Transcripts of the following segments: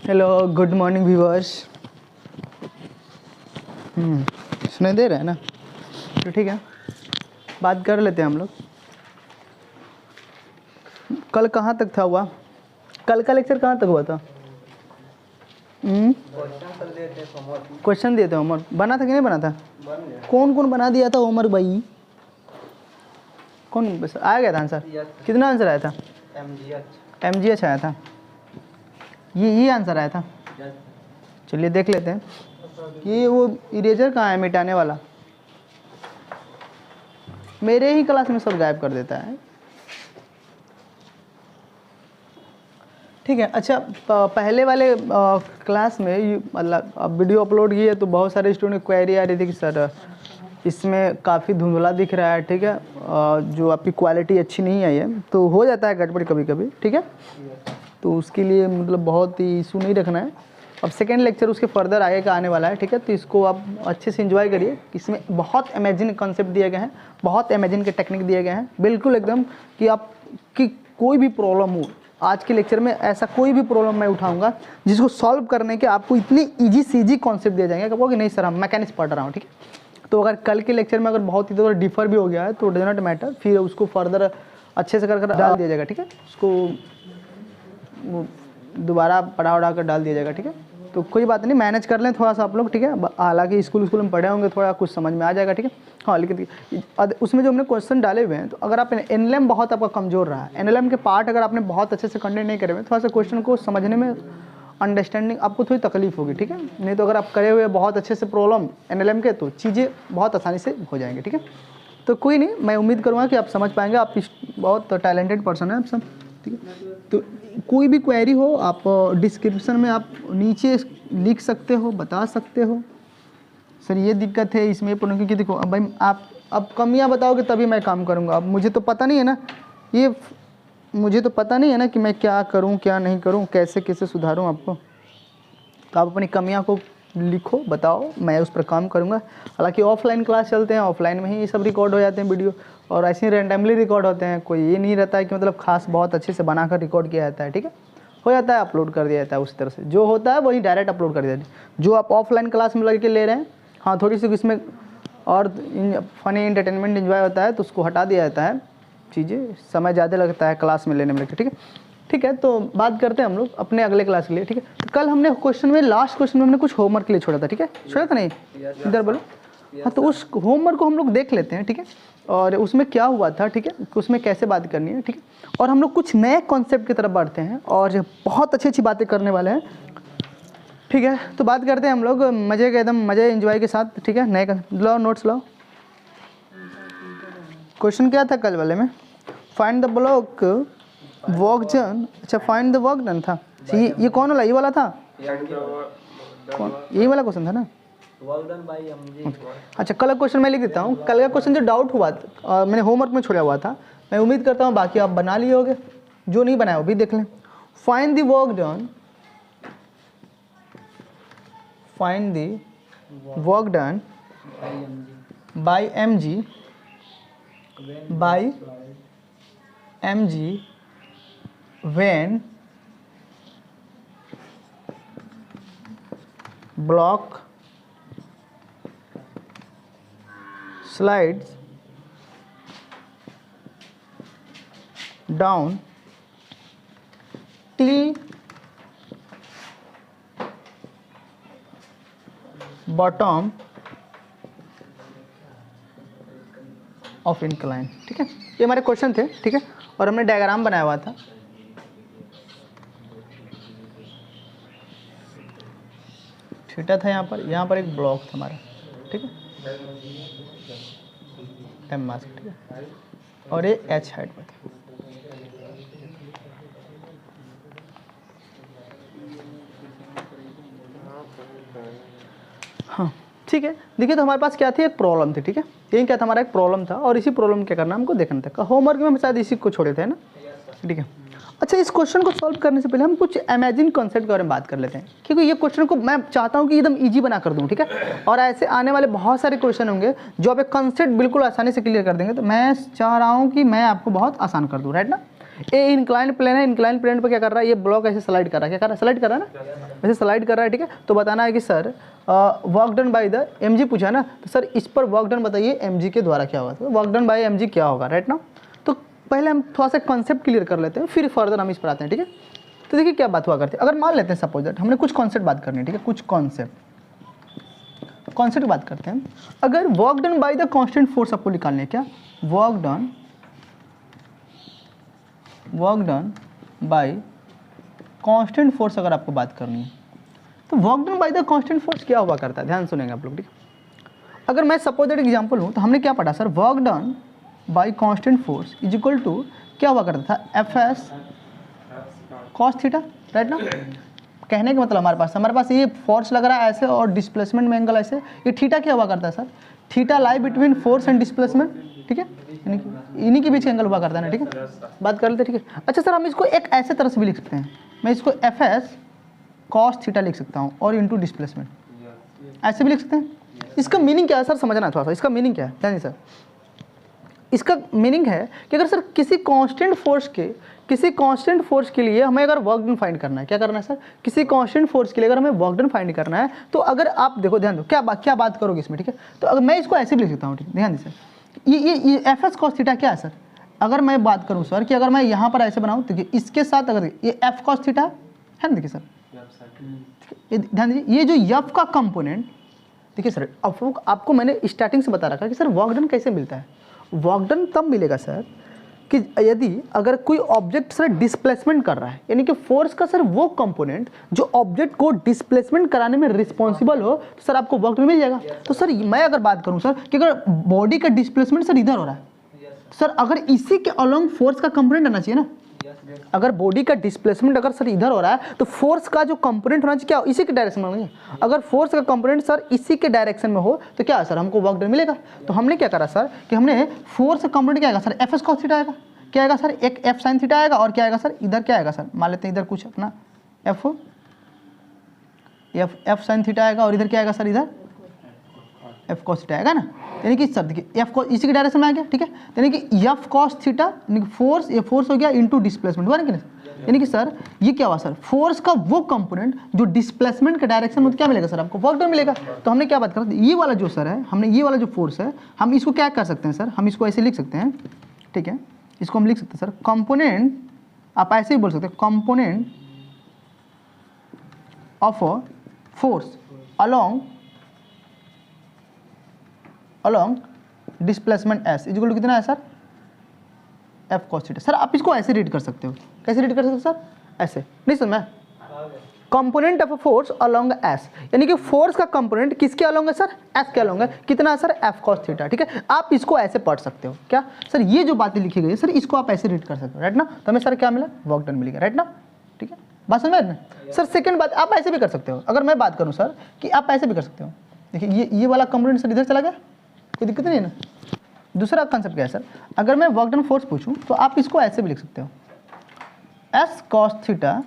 Hello, good morning viewers. सुनाई दे रहा है ना? तो ठीक है, बात कर लेते हैं हम लोग। कल कहाँ तक था हुआ? कल का लेक्चर कहाँ तक हुआ था? क्वेश्चन दिए थे, होमवर्क बना था कि नहीं बना था? कौन कौन बना दिया था होमवर्क भाई? कौन बस आ गया था आंसर? कितना आंसर आया था? MGH आया था। ये आंसर आया था। चलिए देख लेते हैं। ये वो इरेजर कहाँ है मिटाने वाला? मेरे ही क्लास में सब गायब कर देता है। ठीक है, अच्छा पहले वाले क्लास में मतलब अब वीडियो अपलोड की है तो बहुत सारे स्टूडेंट की क्वेरी आ रही थी कि सर इसमें काफ़ी धुंधला दिख रहा है, ठीक है, जो आपकी क्वालिटी अच्छी नहीं आई है, तो हो जाता है गड़बड़ कभी कभी, ठीक है। तो उसके लिए मतलब बहुत ही इशू नहीं रखना है। अब सेकेंड लेक्चर उसके फर्दर आगे का आने वाला है, ठीक है, तो इसको आप अच्छे से एंजॉय करिए। इसमें बहुत अमेजिंग कॉन्सेप्ट दिए गए हैं, बहुत अमेजिंग के टेक्निक दिए गए हैं, बिल्कुल एकदम कि आप कि कोई भी प्रॉब्लम हो, आज के लेक्चर में ऐसा कोई भी प्रॉब्लम मैं उठाऊंगा जिसको सॉल्व करने के आपको इतनी ईजी से ईजी कॉन्सेप्ट दिए जाएंगे कि नहीं सर हम मैकेनिक्स पढ़ रहा हूँ, ठीक है। तो अगर कल के लेक्चर में अगर बहुत ही थोड़ा डिफर भी हो गया है तो डज नॉट मैटर, फिर उसको फर्दर अच्छे से कर डाल दिया जाएगा, ठीक है। उसको दोबारा पढ़ा उड़ा कर डाल दिया जाएगा, ठीक है। तो कोई बात नहीं, मैनेज कर लें थोड़ा सा आप लोग, ठीक है। हालांकि स्कूल में पढ़े होंगे, थोड़ा कुछ समझ में आ जाएगा, ठीक है। हाँ, लेकिन उसमें जो हमने क्वेश्चन डाले हुए हैं, तो अगर आप एनएलएम बहुत आपका कमज़ोर रहा है, एनएलएम के पार्ट अगर आपने बहुत अच्छे से कंटेंट नहीं करे हुए, थोड़ा सा क्वेश्चन को समझने में अंडरस्टैंडिंग आपको थोड़ी तकलीफ होगी, ठीक है। नहीं तो अगर आप करे हुए बहुत अच्छे से प्रॉब्लम एनएलएम के, तो चीज़ें बहुत आसानी से हो जाएंगी, ठीक है। तो कोई नहीं, मैं उम्मीद करूँगा कि आप समझ पाएंगे। आप बहुत टैलेंटेड पर्सन है आप सब, ठीक है। तो कोई भी क्वेरी हो आप डिस्क्रिप्शन में आप नीचे लिख सकते हो, बता सकते हो सर ये दिक्कत है इसमें, क्योंकि देखो अब भाई आप अब कमियां बताओगे तभी मैं काम करूंगा। अब मुझे तो पता नहीं है ना, ये मुझे तो पता नहीं है ना कि मैं क्या करूं क्या नहीं करूं, कैसे कैसे सुधारूं आपको। तो आप अपनी कमियां को लिखो, बताओ, मैं उस पर काम करूंगा। हालांकि ऑफलाइन क्लास चलते हैं, ऑफलाइन में ही ये सब रिकॉर्ड हो जाते हैं वीडियो, और ऐसे ही रैंडमली रिकॉर्ड होते हैं। कोई ये नहीं रहता है कि मतलब खास बहुत अच्छे से बनाकर रिकॉर्ड किया जाता है, ठीक है। हो जाता है, अपलोड कर दिया जाता है उस तरह से, जो होता है वही डायरेक्ट अपलोड कर दिया जाता है। जो आप ऑफलाइन क्लास में लग के ले रहे हैं, हाँ थोड़ी सी इसमें और फनी एंटरटेनमेंट इन्जॉय होता है तो उसको हटा दिया जाता है, चीज़ें समय ज़्यादा लगता है क्लास में लेने में लगता है, ठीक है। ठीक है, तो बात करते हैं हम लोग अपने अगले क्लास के लिए, ठीक है। तो कल हमने क्वेश्चन में लास्ट क्वेश्चन में हमने कुछ होमवर्क के लिए छोड़ा था, ठीक है, छोड़ा था नहीं? इधर बोलो। हाँ, तो उस होमवर्क को हम लोग देख लेते हैं, ठीक है, और उसमें क्या हुआ था, ठीक है, उसमें कैसे बात करनी है, ठीक है। और हम लोग कुछ नए कॉन्सेप्ट की तरफ बढ़ते हैं और बहुत अच्छी अच्छी बातें करने वाले हैं, ठीक है। तो बात करते हैं हम लोग मज़े के, एकदम मज़े एंजॉय के साथ, ठीक है। नए लाओ, नोट्स लाओ। क्वेश्चन क्या था कल वाले में? Find the block work done. अच्छा, फाइंड द वर्क डन था। ये कौन वाला? ये वाला था, कौन? यही वाला क्वेश्चन था ना? अच्छा, कल का क्वेश्चन मैं लिख देता हूँ। कल का क्वेश्चन जो डाउट हुआ और मैंने होमवर्क में छोड़ा हुआ था, मैं उम्मीद करता हूँ बाकी आप बना लिए होगे, जो नहीं बनाया वो भी देख लें। Find the work done, find the work done bye mg when block slides down till bottom of incline, ठीक है। ये हमारे क्वेश्चन थे, ठीक है, और हमने डायग्राम बनाया हुआ था। थीटा था यहाँ पर एक ब्लॉक था हमारा, ठीक है, एम मास, ठीक है, और ये एच हाइट पर था। हाँ, ठीक है। देखिए, तो हमारे पास क्या थी, एक प्रॉब्लम थी, ठीक है। यही क्या था, हमारा एक प्रॉब्लम था, और इसी प्रॉब्लम क्या करना हमको देखना था। होमवर्क में हम शायद इसी को छोड़े थे ना, ठीक है। अच्छा, इस क्वेश्चन को सॉल्व करने से पहले हम कुछ अमेजिंग कॉन्सेप्ट के बारे में बात कर लेते हैं, क्योंकि ये क्वेश्चन को मैं चाहता हूँ कि एकदम इजी बना कर दूँ, ठीक है। और ऐसे आने वाले बहुत सारे क्वेश्चन होंगे जो आप एक कॉन्सेप्ट बिल्कुल आसानी से क्लियर कर देंगे, तो मैं चाह रहा हूँ कि मैं आपको बहुत आसान कर दूँ, राइट ना। ए इंक्लाइन प्लेन है, इंक्लाइन प्लेन पर क्या कर रहा है, ये ब्लॉक ऐसे स्लाइड कर रहा है, क्या कर रहा है, स्लाइड कर रहा है ना, ऐसे स्लाइड कर रहा है, ठीक है। तो बताना है कि sir work done by the mg पूछा है ना, तो सर इस पर वर्क डन बताइए mg के द्वारा क्या होगा, तो वर्क डन बाय mg क्या होगा, राइट ना। तो पहले हम थोड़ा सा कॉन्सेप्ट क्लियर कर लेते हैं, फिर फर्दर हम इस पर आते हैं, ठीक है। तो देखिए क्या बात हुआ करती है, अगर मान लेते हैं सपोज दैट हमने कुछ कॉन्सेप्ट बात करनी है, ठीक है, कुछ कॉन्सेप्ट बात करते हैं। अगर work done by the constant force आपको निकालने है, क्या work done by constant force अगर आपको बात करनी है, तो work done by the constant force क्या हुआ करता है, ध्यान सुनेंगे आप लोग, ठीक है। अगर मैं सपोज दैट एग्जांपल हूँ, तो हमने क्या पढ़ा sir, work done by constant force is equal to क्या हुआ करता था, F S cos theta, right ना। कहने का मतलब हमारे पास ये फोर्स लग रहा है ऐसे और डिस्प्लेसमेंट में एंगल ऐसे, ये थीटा क्या हुआ करता है sir, theta lie between force and displacement, ठीक है, इन्हीं के बीच एंगल हुआ करता है ना, ठीक है, बात कर लेते हैं, ठीक है। अच्छा सर हम इसको एक ऐसे तरह से भी लिख सकते हैं, मैं इसको एफ एस कॉस थीटा लिख सकता हूँ और इंटू डिस्प्लेसमेंट, ऐसे भी लिख सकते हैं। इसका मीनिंग क्या है सर, समझना थोड़ा सा, इसका मीनिंग क्या है, ध्यान सर। इसका मीनिंग है कि अगर सर किसी कांस्टेंट फोर्स के लिए हमें अगर वर्क डन फाइंड करना है, क्या करना है सर, किसी कांस्टेंट फोर्स के लिए अगर हमें वर्क डन फाइंड करना है, तो अगर आप देखो ध्यान दो क्या बात करोगे इसमें, ठीक है। तो अगर मैं इसको ऐसे भी लिख सकता हूँ, ठीक है, ध्यान दे सर, ये एफ एस कॉस थीटा क्या है सर, अगर मैं बात करूँ सर कि अगर मैं यहाँ पर ऐसे बनाऊँ, तो इसके साथ अगर ये एफ कॉस थीटा है ना, देखिए सर, ध्यान दीजिए, ये जो यफ का कंपोनेंट, देखिए सर आपको मैंने स्टार्टिंग से बता रखा कि सर वर्क डन कैसे मिलता है, वर्क डन तब मिलेगा सर कि यदि अगर कोई ऑब्जेक्ट सर डिस्प्लेसमेंट कर रहा है, यानी कि फोर्स का सर वो कंपोनेंट जो ऑब्जेक्ट को डिस्प्लेसमेंट कराने में रिस्पॉन्सिबल हो, तो सर आपको वर्क डन मिल जाएगा। तो सर मैं अगर बात करूं सर कि अगर बॉडी का डिस्प्लेसमेंट सर इधर हो रहा है, सर अगर इसी के अलोंग फोर्स का कंपोनेंट आना चाहिए ना, अगर बॉडी का डिस्प्लेसमेंट अगर सर इधर हो रहा है, तो फोर्स का जो कंपोनेंट होना चाहिए क्या इसी के डायरेक्शन में होना चाहिए। अगर फोर्स का कंपोनेंट सर इसी के डायरेक्शन में हो, तो क्या है सर, हमको वर्क डन मिलेगा। तो हमने क्या करा सर कि हमने फोर्स का कंपोनेंट क्या आएगा sir, F S cos theta आएगा, क्या आएगा सर, एक एफ साइन थीटा आएगा, और क्या आएगा सर, इधर क्या आएगा सर, मान लेते हैं इधर कुछ अपना एफ साइन थीटा आएगा, और इधर क्या आएगा सर, इधर एफ कॉस थीटा आएगा ना। यानी कि सर देखिए एफ कॉस इसी के डायरेक्शन में आ गया, ठीक है, यानी कि एफ कॉस थीटा फोर्स, ये फोर्स हो गया इनटू डिस्प्लेसमेंट, हुआ ना कि नहीं, यानी कि सर ये क्या हुआ सर, फोर्स का वो कंपोनेंट जो डिस्प्लेसमेंट के डायरेक्शन में, क्या मिलेगा सर, आपको वर्क डन मिलेगा। तो हमने क्या बात करा, ये वाला जो सर है, हमने ये वाला जो फोर्स है, हम इसको क्या कर सकते हैं सर, हम इसको ऐसे लिख सकते हैं, ठीक है, इसको हम लिख सकते हैं सर कंपोनेंट, आप ऐसे ही बोल सकते हैं component of a force along displacement S is equal to कितना है sir, F cos theta. Sir आप इसको ऐसे रीड कर सकते हो, कैसे रीड कर सकते हो सर, ऐसे नहीं समझ में, component of a force along S, यानी कि फोर्स का कंपोनेंट किसके अलोंग है सर, एस के अलोंग है, कितना है सर, एफ कॉस थीटा, ठीक है। आप इसको ऐसे पढ़ सकते हो, क्या सर, ये जो बातें लिखी गई है सर, इसको आप ऐसे रीड कर सकते हो, राइट ना। तो हमें सर क्या मिला, वर्क डन मिलेगा, राइट ना, ठीक है, बात समझ में ना। सर सेकंड बात आप ऐसे भी कर सकते हो, अगर मैं बात करूँ सर कि आप ऐसे भी कर सकते हो, देखिए ये वाला कंपोनेंट सर इधर चला गया, कोई दिक्कत नहीं है ना। दूसरा कंसेप्ट क्या है सर, अगर मैं वर्क डन फोर्स पूछूं, तो आप इसको ऐसे भी लिख सकते हो, एस कॉस थीटा,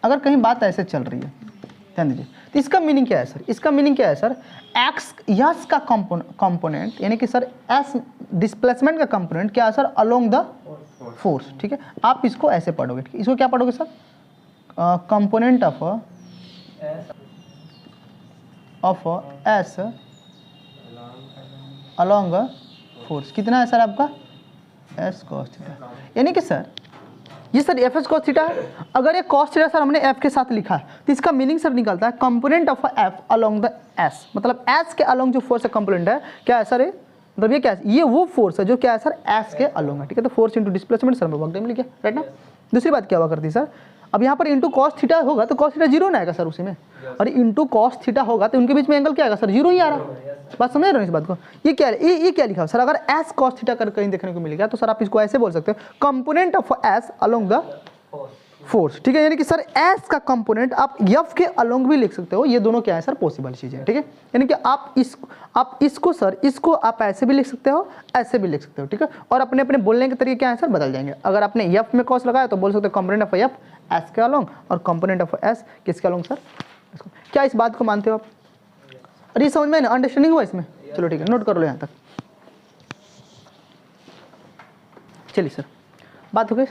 अगर कहीं बात ऐसे चल रही है, ध्यान दीजिए, तो इसका मीनिंग क्या है सर, इसका मीनिंग क्या है सर, एक्स यस का कंपोनेंट, यानी कि सर एस डिस्प्लेसमेंट का कंपोनेंट क्या है सर, अलोंग द फोर्स, ठीक है। आप इसको ऐसे पढ़ोगे, ठीक है, इसको क्या पढ़ोगे sir, component of S along force, कितना है सर आपका, एस कॉस थीटा, यानी कि सर ये sir F S cos theta है, अगर ये कॉस थीटा सर हमने एफ के साथ लिखा है, तो इसका मीनिंग सर निकलता है component of F along the S, मतलब एस के अलोंग जो फोर्स का कंपोनेंट है क्या है सर, मतलब ये क्या है, ये वो फोर्स है जो क्या है सर, एस के अलोंग है, ठीक है। तो फोर्स इंटू डिस्प्लेसमेंट सर में वर्क डन मिल गया, राइट ना। दूसरी बात क्या हुआ करती है सर, अब यहाँ पर इंटू कॉस थीटा होगा तो कॉस थीटा जीरो ना आएगा सर उसी में, और इंटू कॉस थीटा होगा तो उनके बीच में एंगल क्या आएगा सर, जीरो ही आ रहा है। बात समझ रहे हो इस बात को, ये क्या लिखा हो सर, अगर एस कॉस थीटा कर कहीं देखने को मिलेगा, तो सर आप इसको ऐसे बोल सकते हो component of S along the force, ठीक है, यानी कि सर एस का कंपोनेंट आप एफ के अलोंग भी लिख सकते हो, ये दोनों क्या है सर, पॉसिबल चीज़ है, ठीक है। यानी कि आप इसको सर, इसको आप ऐसे भी लिख सकते हो, ऐसे भी लिख सकते हो, ठीक है, और अपने अपने बोलने के तरीके क्या है सर, बदल जाएंगे। अगर आपने एफ में कॉस लगाया तो बोल सकते हो कंपोनेंट ऑफ एफ एस के अलोंग, और कंपोनेंट ऑफ एस किसके अलोंग सर, क्या इस बात को मानते हो आप, और ये समझ में ना, अंडरस्टैंडिंग हुआ इसमें, चलो ठीक है, नोट कर लो यहाँ तक। चलिए सर बात हो गई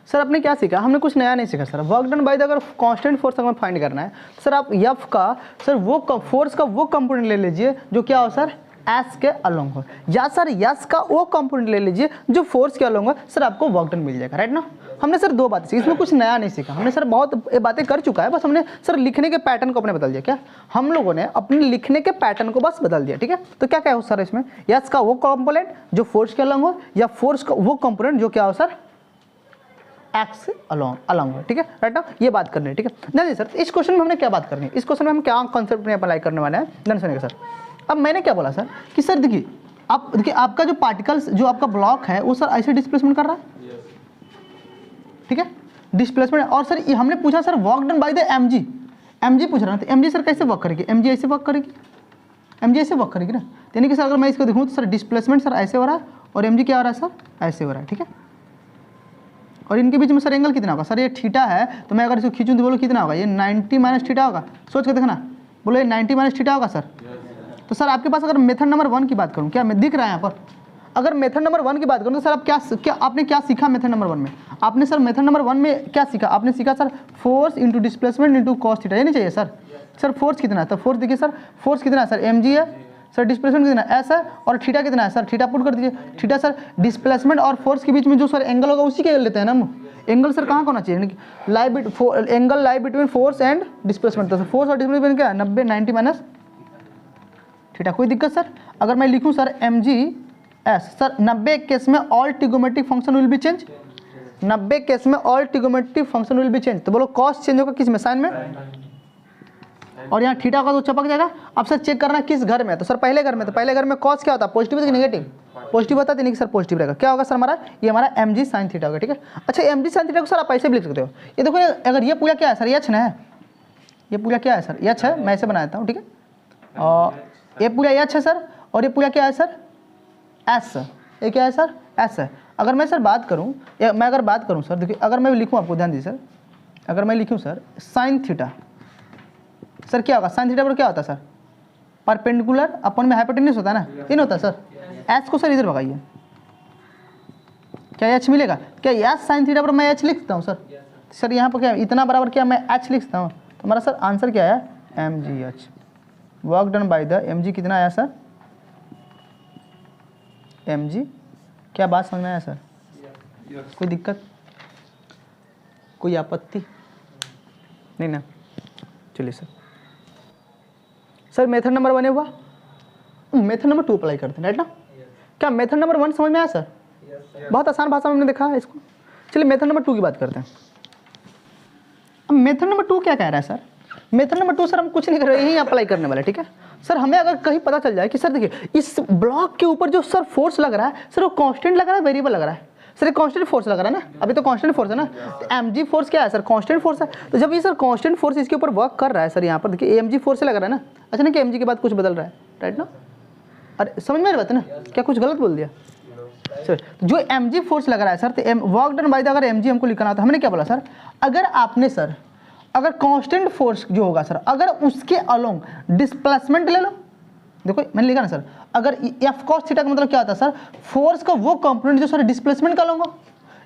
सर आपने क्या सीखा? हमने कुछ नया नहीं सीखा sir. Work done by the अगर कांस्टेंट फोर्स हमें फाइंड करना है सर, आप एफ का सर वो फोर्स का वो कंपोनेंट ले लीजिए जो क्या हो सर, एस के अलोंग हो, या सर यस का वो कंपोनेंट ले लीजिए जो फोर्स के अलोंग हो, सर आपको वर्क डन मिल जाएगा, राइट ना। हमने सर 2 बातें सीखी, इसमें कुछ नया नहीं सीखा। हमने सर बहुत बातें कर चुका है, बस हमने सर लिखने के पैटर्न को अपने बदल दिया। क्या हम लोगों ने अपने लिखने के पैटर्न को बस बदल दिया, ठीक है। तो क्या क्या हो सर इसमें, यस का वो कंपोनेंट जो फोर्स के अलोंग हो, या फोर्स का वो कंपोनेंट जो क्या हो सर, एक्स अलोंग हो, ठीक है, राइट ना। ये बात करनी है, ठीक है। नहीं सर इस क्वेश्चन में हमने क्या बात करनी है, इस क्वेश्चन में हम क्या कॉन्सेप्ट में अप्लाई करने वाले हैं, ध्यान सुनिएगा सर। अब मैंने क्या बोला सर कि सर देखिए आपका जो पार्टिकल्स जो आपका ब्लॉक है वो सर ऐसे डिस्प्लेसमेंट कर रहा है, ठीक है, डिस्प्लेसमेंट। और सर हमने पूछा sir work done by the MG पूछ रहा था, एमजी सर कैसे वर्क करेगी, एमजी ऐसे वर्क करेगी, एमजी ऐसे वर्क करेगी ना। यानी कि सर अगर मैं इसको देखूँ तो सर डिस्प्लेसमेंट सर ऐसे हो रहा है और एमजी क्या हो रहा है सर, ऐसे हो रहा है, ठीक है। और इनके बीच में सर एंगल कितना होगा सर, ये थीटा है तो मैं अगर इसको खींचूँ तो बोलो कितना होगा, ये 90 माइनस थीटा होगा, सोच के देखना, बोलो ये 90 माइनस थीटा होगा सर। तो सर आपके पास अगर मेथड नंबर 1 की बात करूँ, क्या मैं दिख रहा है यहाँ पर, अगर मेथड नंबर 1 की बात करूँ तो सर आप क्या आपने क्या सीखा मेथड नंबर 1 में, आपने सर मेथड नंबर 1 में क्या सीखा, आपने सीखा sir force into displacement into cos theta, ये नहीं चाहिए सर। सर फोर्स कितना है, तो फोर्स देखिए सर, फोर्स कितना है सर, mg है सर, डिस्प्लेसमेंट कितना है, एस है, और थीटा कितना है सर, थीटा पुट कर दीजिए, थीटा सर डिस्प्लेसमेंट और फोर्स के बीच में जो सर एंगल होगा उसी के लेते हैं ना हम। एंगल सर कहाँ होना चाहिए, angle lie between force and displacement, तो फोर्स और डिस्प्लेसमेंट क्या है 90 माइनस थीटा। कोई दिक्कत सर? अगर मैं लिखूं sir mg s sir 90 case में all trigonometric function will be change, 90 case में all trigonometric function will be change, तो बोलो कॉस चेंज होगा किस में, साइन में, और यहाँ थीटा का तो चपक जाएगा। अब सर चेक करना किस घर में है, तो सर पहले घर में, तो पहले घर में कॉस क्या होता है, पॉजिटिव कि नेगेटिव, पॉजिटिव होता है, नहीं कि सर पॉजिटिव रहेगा, क्या होगा सर हमारा, ये हमारा mg साइन थीटा होगा, ठीक है। अच्छा mg साइन थीटा को सर आप ऐसे भी लिख सकते हो, ये देखो अगर ये पूरा क्या है सर, एच ना है, ये पूरा क्या है सर, एच है, मैं ऐसे बना देता हूँ, ठीक है, और ये पूरा एच है सर, और ये पूरा क्या है सर, एस, ये क्या है सर, एस है। अगर मैं सर बात करूँ, मैं अगर बात करूँ सर, देखिए अगर मैं लिखूँ, आपको ध्यान दीजिए सर, अगर मैं लिखूँ सर साइन थीटा, सर क्या होगा, साइन थीटा पर क्या होता है सर, परपेंडिकुलर अपन में हाइपोटेन्यूस होता है ना, ये नहीं होता सर। एच को सर इधर भगाइए, क्या एच मिलेगा, क्या एच साइन थीटा पर मैं एच लिख सकता हूँ सर, सर यहाँ पर क्या इतना बराबर क्या मैं एच लिख सकता हूँ, तो हमारा सर आंसर क्या है, mgh, work done by the mg कितना आया सर, mg, क्या बात समझ में आया सर, कोई दिक्कत, कोई आपत्ति नहीं ना, चलिए सर मेथड नंबर 1 हुआ, मेथड नंबर 2 अप्लाई करते हैं, राइट ना। क्या मेथड नंबर 1 समझ में आया सर, बहुत आसान भाषा में हमने देखा है इसको। चलिए मेथड नंबर 2 की बात करते हैं। अब मेथड नंबर 2 क्या कह रहा है सर, मेथड नंबर 2 सर हम कुछ नहीं कर रहे, यही अप्लाई करने वाले, ठीक है सर। हमें अगर कहीं पता चल जाए कि सर देखिए इस ब्लॉक के ऊपर जो सर फोर्स लग रहा है सर वो कांस्टेंट लग रहा है, वेरिएबल लग रहा है सर, ये कांस्टेंट फोर्स लग रहा है ना, अभी तो कांस्टेंट फोर्स है ना, तो mg फोर्स क्या है सर, कांस्टेंट फोर्स है। तो जब ये सर कांस्टेंट फोर्स इसके ऊपर वर्क कर रहा है सर, यहाँ पर देखिए mg फोर्स से लग रहा है ना, अच्छा नहीं कि mg के बाद कुछ बदल रहा है, राइट ना। अरे समझ में आ रही बात है ना, क्या कुछ गलत बोल दिया सर, जो mg फोर्स लग रहा है सर, तो वर्क डन बाय द अगर mg हमको लिखना था, हमने क्या बोला सर, अगर आपने सर अगर कांस्टेंट फोर्स जो होगा सर, अगर उसके अलोंग डिस्प्लेसमेंट ले लो, देखो मैंने लिखा ना सर, अगर एफ कॉस थीटा का मतलब क्या होता है सर, फोर्स का वो कंपोनेंट जो सर डिस्प्लेसमेंट का अलोंग हो,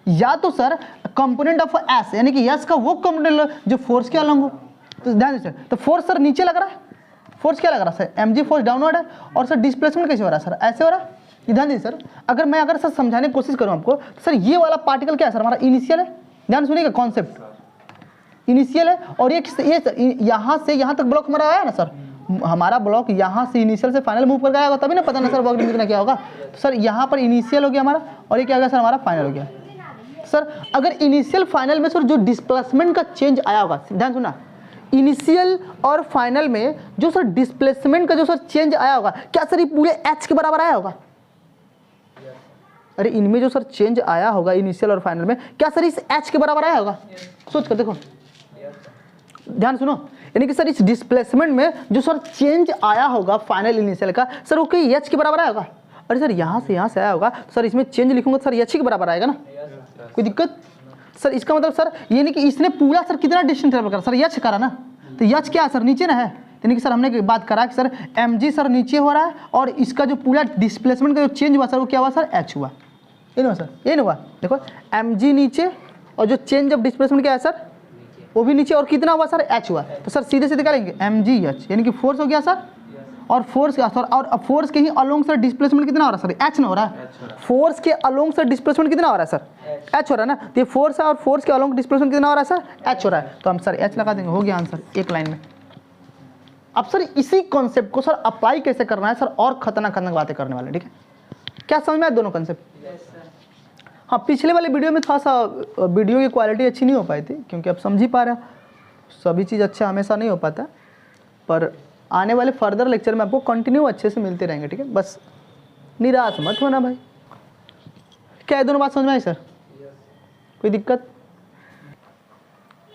या तो सर कंपोनेंट ऑफ एस यानी कि एस का वो कंपोनेंट जो फोर्स के अलोंग हो। तो ध्यान दीजिए, तो फोर्स सर नीचे लग रहा है, फोर्स क्या लग रहा है सर, mg फोर्स डाउनवर्ड है, और सर डिस्प्लेसमेंट कैसे हो रहा है सर, ऐसे हो रहा है। ध्यान दीजिए सर, अगर सर समझाने की कोशिश करूँ आपको, सर ये वाला पार्टिकल क्या है सर, हमारा इनिशियल है, ध्यान सुनिएगा कॉन्सेप्ट, इनिशियल है, और ये यहाँ से यहाँ तक ब्लॉक हमारा आया ना सर, हमारा ब्लॉक यहाँ से इनिशियल से फाइनल मूव कर गया होगा, तभी ना पता ना सर वर्क डन कितना क्या होगा। तो सर यहाँ पर इनिशियल हो गया हमारा, और ये क्या हो गया सर, हमारा फाइनल हो गया सर। अगर इनिशियल फाइनल में सर जो डिस्प्लेसमेंट का चेंज आया होगा, ध्यान सुना, इनिशियल और फाइनल में जो सर डिस्प्लेसमेंट का जो सर चेंज आया होगा, क्या सर ये पूरे एच के बराबर आया होगा, अरे इनमें जो सर चेंज आया होगा इनिशियल और फाइनल में, क्या सर इस एच के बराबर आया होगा, सोच कर देखो, ध्यान सुनो, यानी कि सर इस डिस्प्लेसमेंट में जो सर चेंज आया होगा फाइनल इनिशियल का सर, वो कहीं एच के बराबर आया होगा। अरे सर यहाँ से आया होगा, सर इसमें चेंज लिखूंगा तो सर एच के बराबर आएगा ना, कोई दिक्कत सर। इसका मतलब सर ये नहीं कि इसने पूरा सर कितना डिस्टेंस ट्रेवल करा सर, एच करा ना, तो एच क्या सर नीचे ना है, यानी कि सर हमने बात करा कि सर mg सर नीचे हो रहा है, और इसका जो पूरा डिस्प्लेसमेंट का जो चेंज हुआ सर वो क्या हुआ सर, एच हुआ, ये ना सर, ये नहीं हुआ, देखो mg नीचे और जो चेंज ऑफ डिस्प्लेसमेंट क्या है सर, वो भी नीचे, और कितना हुआ सर, एच हुआ। तो सर सीधे सीधे क्या लेंगे, एम जी एच, यानी कि फोर्स हो गया सर, और फोर्स और फोर्स के ही अलोंग सर डिस्प्लेसमेंट कितना हो रहा है सर, एच ना हो रहा है, फोर्स के अलोंग सर डिस्प्लेसमेंट कितना हो रहा है सर, एच हो रहा है ना। तो ये फोर्स है और फोर्स के अलोंग डिस्प्लेसमेंट कितना हो रहा है सर, एच हो रहा है। तो हम सर एच लगा देंगे, हो गया आंसर एक लाइन में। अब सर इसी कॉन्सेप्ट को सर अप्लाई कैसे करना है सर, और खतरनाक खतरनाक बातें करने वाले, ठीक है। क्या समझ में आया दोनों कॉन्सेप्ट? हाँ, पिछले वाले वीडियो में थोड़ा सा वीडियो की क्वालिटी अच्छी नहीं हो पाई थी, क्योंकि आप समझ ही पा रहे हो सभी चीज़ अच्छा हमेशा नहीं हो पाता, पर आने वाले फर्दर लेक्चर में आपको कंटिन्यू अच्छे से मिलते रहेंगे, ठीक है। बस निराश मत होना भाई। क्या है, दोनों बात समझ में आई सर? कोई दिक्कत?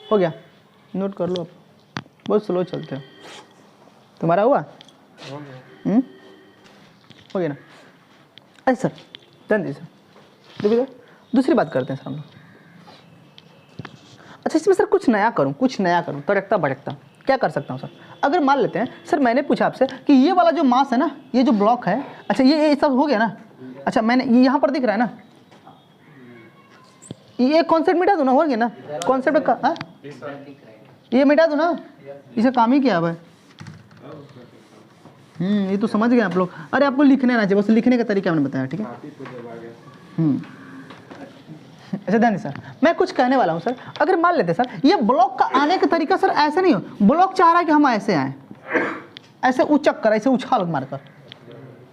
हो गया, नोट कर लो आप, बहुत स्लो चलते हो। तुम्हारा हुआ? हो गया ना? अरे सर डन दी सर, देखिए सर दूसरी बात करते हैं सर हम लोग। अच्छा, इसमें सर कुछ नया करूँ तड़कता भड़कता, क्या कर सकता हूँ सर? अगर मान लेते हैं सर, मैंने पूछा आपसे कि ये वाला जो मास है ना, ये जो ब्लॉक है, अच्छा ये सब हो गया ना, अच्छा मैंने ये यहाँ पर दिख रहा है ना, ये कॉन्सेप्ट मिटा दो ना, हो गया ना कॉन्सेप्ट का, ये मिटा दो ना, इसे काम ही किया भाई। ये तो समझ गए आप लोग। अरे आपको लिखने आना चाहिए, बस लिखने का तरीका मैंने बताया, ठीक है। अच्छा ध्यान सर, मैं कुछ कहने वाला हूँ सर। अगर मान लेते सर, ये ब्लॉक का आने का तरीका सर ऐसा नहीं हो, ब्लॉक चाह रहा है कि हम ऐसे आए, ऐसे उचक कर, ऐसे उछाल मारकर,